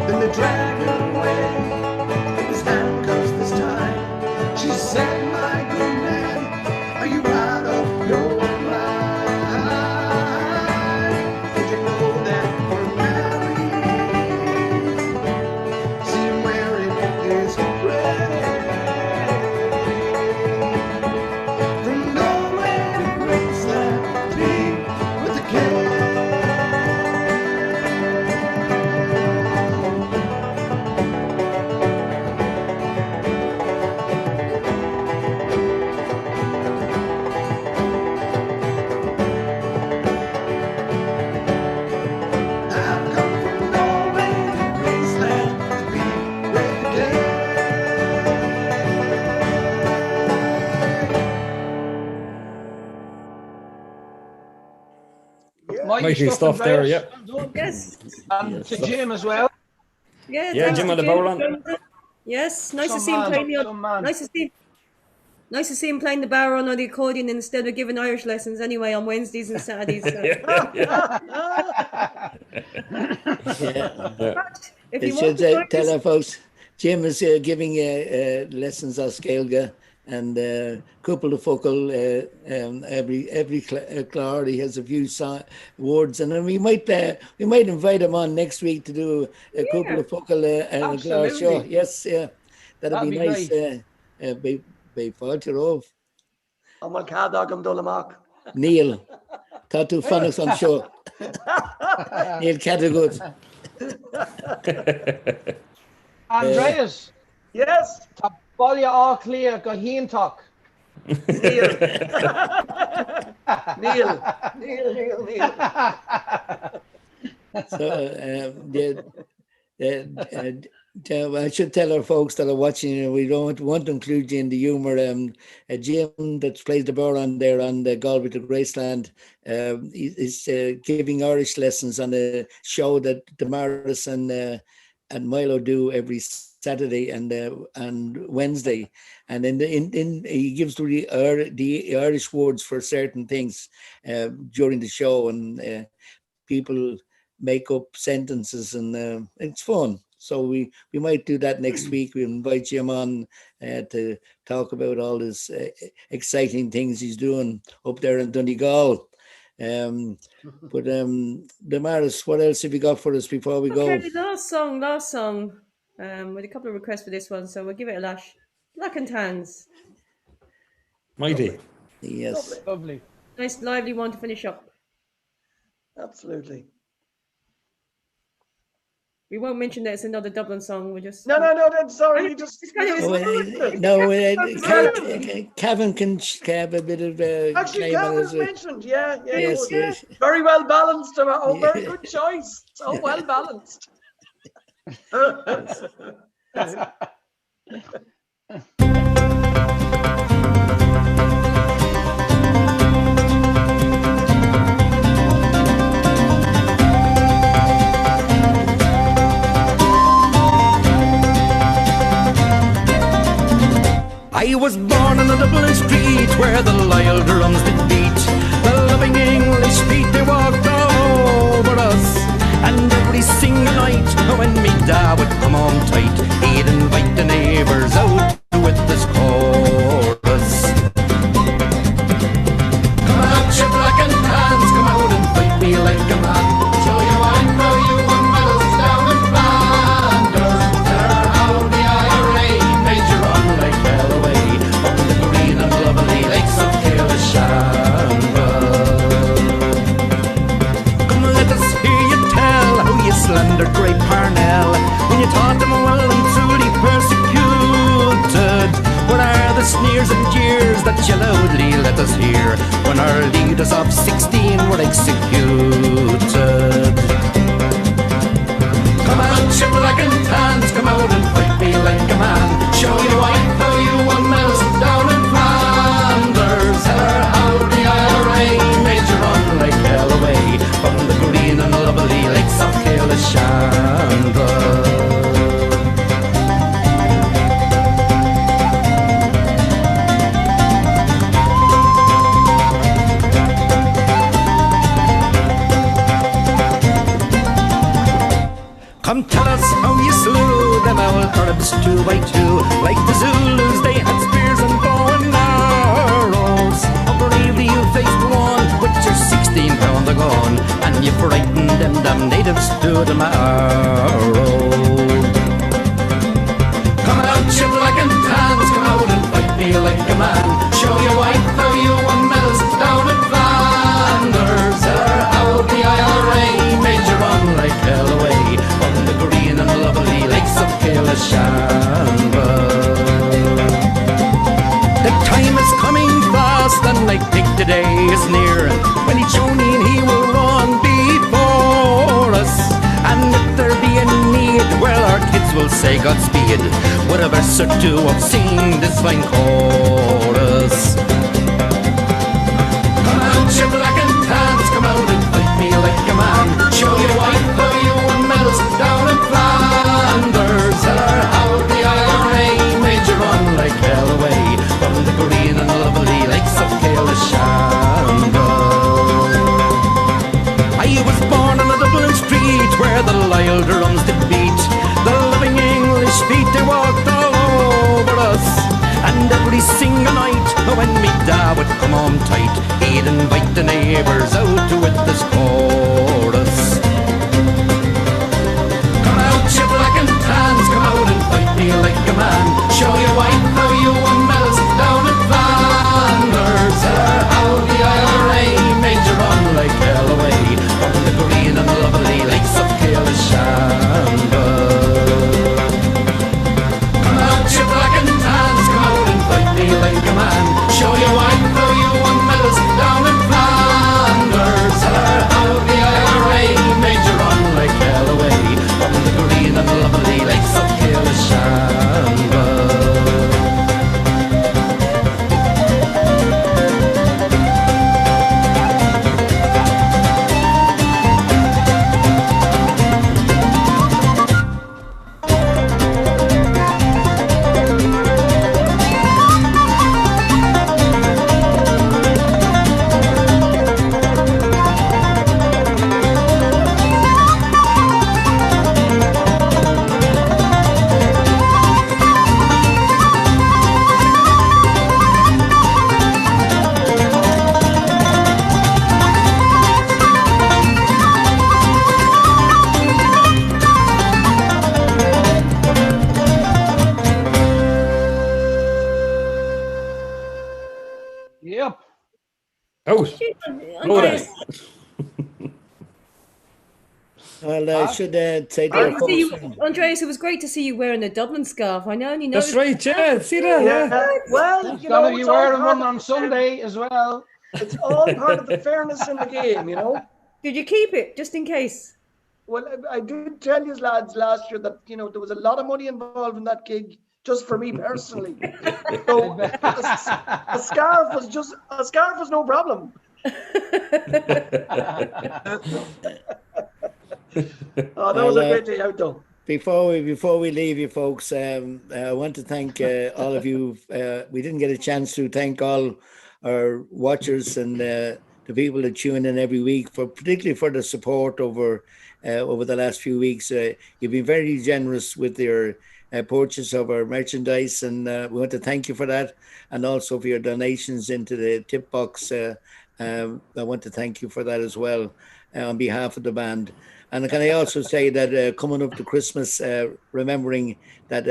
Then they dragged her away. It was handcuffs this time. She said, "My good man, are you out of your mind? Did you know that we're married? See him wearing his ring. From Norway to Graceland, be with the king." I've come from Norway to Graceland to be with the king. Mighty stuff there, Andreas. yeah. Well done. Yes. And Yes, to stuff. Jim as well. Yeah, Yeah, thanks Jim to on the Bowron. Yes, nice to Some see him man, playing some man. Nice to see him playing the Bowron or the accordion instead of giving Irish lessons anyway on Wednesdays and Saturdays. So. But if you It want should to join tell us, our folks, Jim is giving lessons on Scailga and couple of focal every clár. He has a few words, and then we might invite him on next week to do a couple of focal clár show. Absolutely. Yes, yeah, that'd be nice. Be fáilte róh. I'm on Cadog Dullamak. Neil, tá tú fannas an seo. Neil Cadagud. Andreas, Yes, tá baile á clia go hiontalk. Neil. Neil. So I should tell our folks that are watching, we don't want to include you in the humour. Jim that plays the Bowron there on the Galway to Graceland is giving Irish lessons on a show that Damaris and Milo do every Saturday and Wednesday, and he gives the Irish words for certain things during the show, and people make up sentences, and it's fun. So we might do that next week. We invite Jim on to talk about all this exciting things he's doing up there in Donegal. But Damaris, what else have you got for us before we go? okay, last song. With a couple of requests for this one, so we'll give it a lash. Black and Tans. Mighty. Yes. Lovely. Nice, lively one to finish up. Absolutely. We won't mention that it's another Dublin song. We're just No, sorry. You just. Kevin can have a bit of Actually, claim on Kevin's his, mentioned. Yeah. yes, yes. Very well balanced. Oh, very good choice. So well balanced. I was born on the Dublin street where the loyal drums did beat. The loving English feet they walked all over us. And every single night when me dad would come home tight, he'd invite the neighbours out with this chorus. Come out, you black and tans, come out and fight me like a man. Show you I'm proud you won medals down in Flanders. There how the IRA made you run like hell away on the green and lovely lakes of Killashamble. Come let us hear you tell how you slandered Great Parnell when you taught them well and truly persecuted. What are the sneers and jeers that you loudly let us hear when our leaders of 16 were executed? Come out, you black and tans, come out and fight me like a man. Show you how you won medals down in Flanders. How the IRA Arabs 2 by 2. Like the Zulus, they had spears and bow and arrows. Oh, bravely you faced one with your 16-pound gun, and you frightened them damn natives to tomorrow. Come out, you black and tans, come out and fight me like a man. Show your wife how you won medals down in Flanders. Tell her how the IRA made you run like hell away on the green and lovely lakes of Killashandra. The time is coming fast, and I think the day is near when each O'Neill he will run before us. And if there be a need, well, our kids will say Godspeed with a verse or two of singing this fine chorus. Come out, you black and tans, come out and fight me like a man. Show your wife how you won medals down in Flanders. Tell her how the IRA made you run like hell away from the green and lovely lakes of Killashandra. I was born on a Dublin street where the Lyle drums did beat. The loving English feet, they walked all over us. And every single night, when me dad would come home tight, he'd invite the neighbours out to wit this chorus. Come out, you black and tans, come out and fight me like a man. Show your wife how you won medals down in Flanders. Tell her how the IRA made you run like hell away from the green and lovely lakes of Killashandra. Come out, you black and tans, come out and fight me like a man. Show your wife how you won medals down in Flanders. Tell her how the IRA made you run like hell away from the green and lovely lakes of Killashandra. Yep. Out. Andreas, Well, I should say to great our to see folks, you, Andreas, it was great to see you wearing a Dublin scarf. I know, only That's noticed. right, yeah. See that, yeah. Well, you Gonna know, be it's all wearing part one of on Sunday as well. It's all part of the fairness in the game, you know. Did you keep it just in case? Well, I did tell you lads last year that there was a lot of money involved in that gig, just for me personally. So a scarf was no problem. Oh, that was a great day out though. before we leave you folks, I want to thank all of you. We didn't get a chance to thank all our watchers and the people that tune in every week, particularly for the support over the last few weeks. You've been very generous with your purchase of our merchandise, and we want to thank you for that, and also for your donations into the tip box. I want to thank you for that as well on behalf of the band. And can I also say that coming up to Christmas, remembering that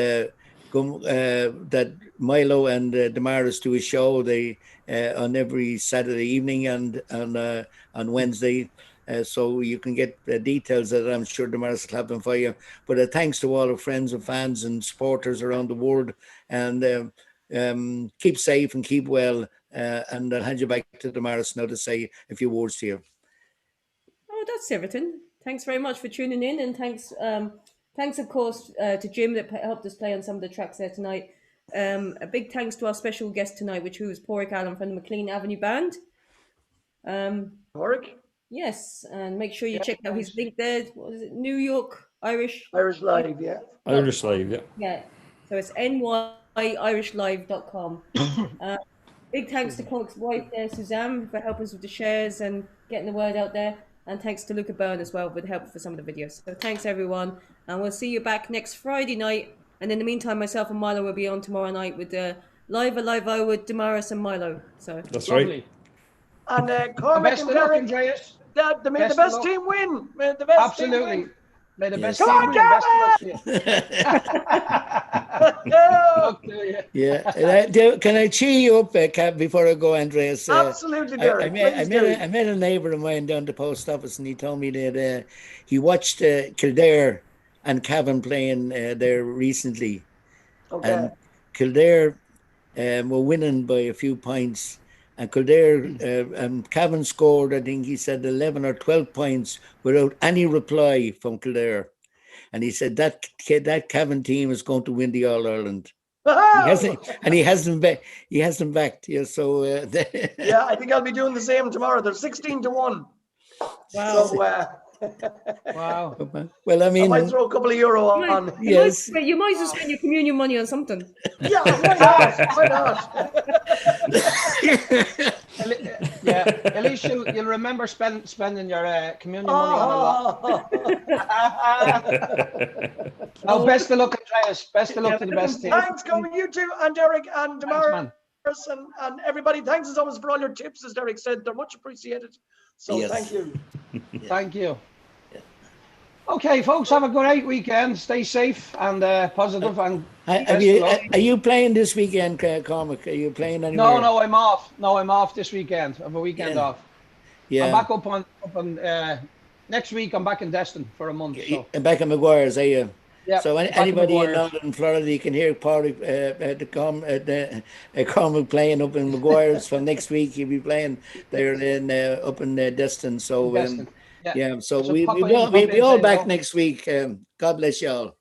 that Milo and Damaris do a show on every Saturday evening and on Wednesday. So you can get details that I'm sure Damaris will have them for you. But thanks to all our friends and fans and supporters around the world. And keep safe and keep well. And I'll hand you back to Damaris now to say a few words to you. Oh, that's everything. Thanks very much for tuning in, and thanks of course to Jim that helped us play on some of the tracks there tonight. A big thanks to our special guest tonight, which was Porrick Allen from the McLean Avenue Band. Porrick? Yes, and make sure you check out his link there. What is it? New York Irish Live, yeah. Irish Live, yeah. Yeah. So it's nyirishlive.com. Big thanks to Conic's wife there, Suzanne, for helping us with the shares and getting the word out there. And thanks to Luca Byrne as well with help for some of the videos. So thanks everyone. And we'll see you back next Friday night And in the meantime, myself and Milo will be on tomorrow night with the live with Damaris and Milo. So That's Lovely. right. And Cormac Best and of luck, Derek, Andreas. may the Best of best luck. team win. May the best team Absolutely. win. May the best Yes. Come team on, win. Best of luck to you. Gavin! Luck to you. Yeah. Can I cheer you up, Cap, before I go, Andreas? Absolutely, Derek. I Please do. met a neighbour of mine down the post office, and he told me that he watched Kildare and Cavan playing there recently, Okay. and Kildare were winning by a few points, and Kildare and Cavan scored, I think he said 11 or 12 points without any reply from Kildare, and he said that Cavan team is going to win the All Ireland. He hasn't backed. Yeah, so Yeah, I think I'll be doing the same tomorrow. They're 16-1. wow. So Wow. well, I I mean, might throw a couple of euro on. yes. You might as well spend your communion money on something. Yeah, why not? Why not? Yeah, at least you'll remember spending your communion money on a lot. Oh, best of luck, Andreas. Best of luck to the best team. Thanks, Kobe. You too, and Derek, and Thanks, Damaris, man. and everybody. Thanks as always for all your tips, as Derek said. They're much appreciated. So Yes. thank you. Thank you. Okay, folks, have a great weekend. Stay safe and positive. And Are you playing this weekend, Cormac? Are you playing anywhere? No, I'm off. No, I'm off this weekend. I have a weekend off. Yeah. I'm back up on next week. I'm back in Destin for a month. So. And back in Maguire's, are you? Yeah. So anybody in London, Florida, you can hear Cormac playing up in Maguire's from next week. He'll be playing there in up in Destin. So Destin. yeah. So So we'll pop be in, all say back hello. next week. God bless you all.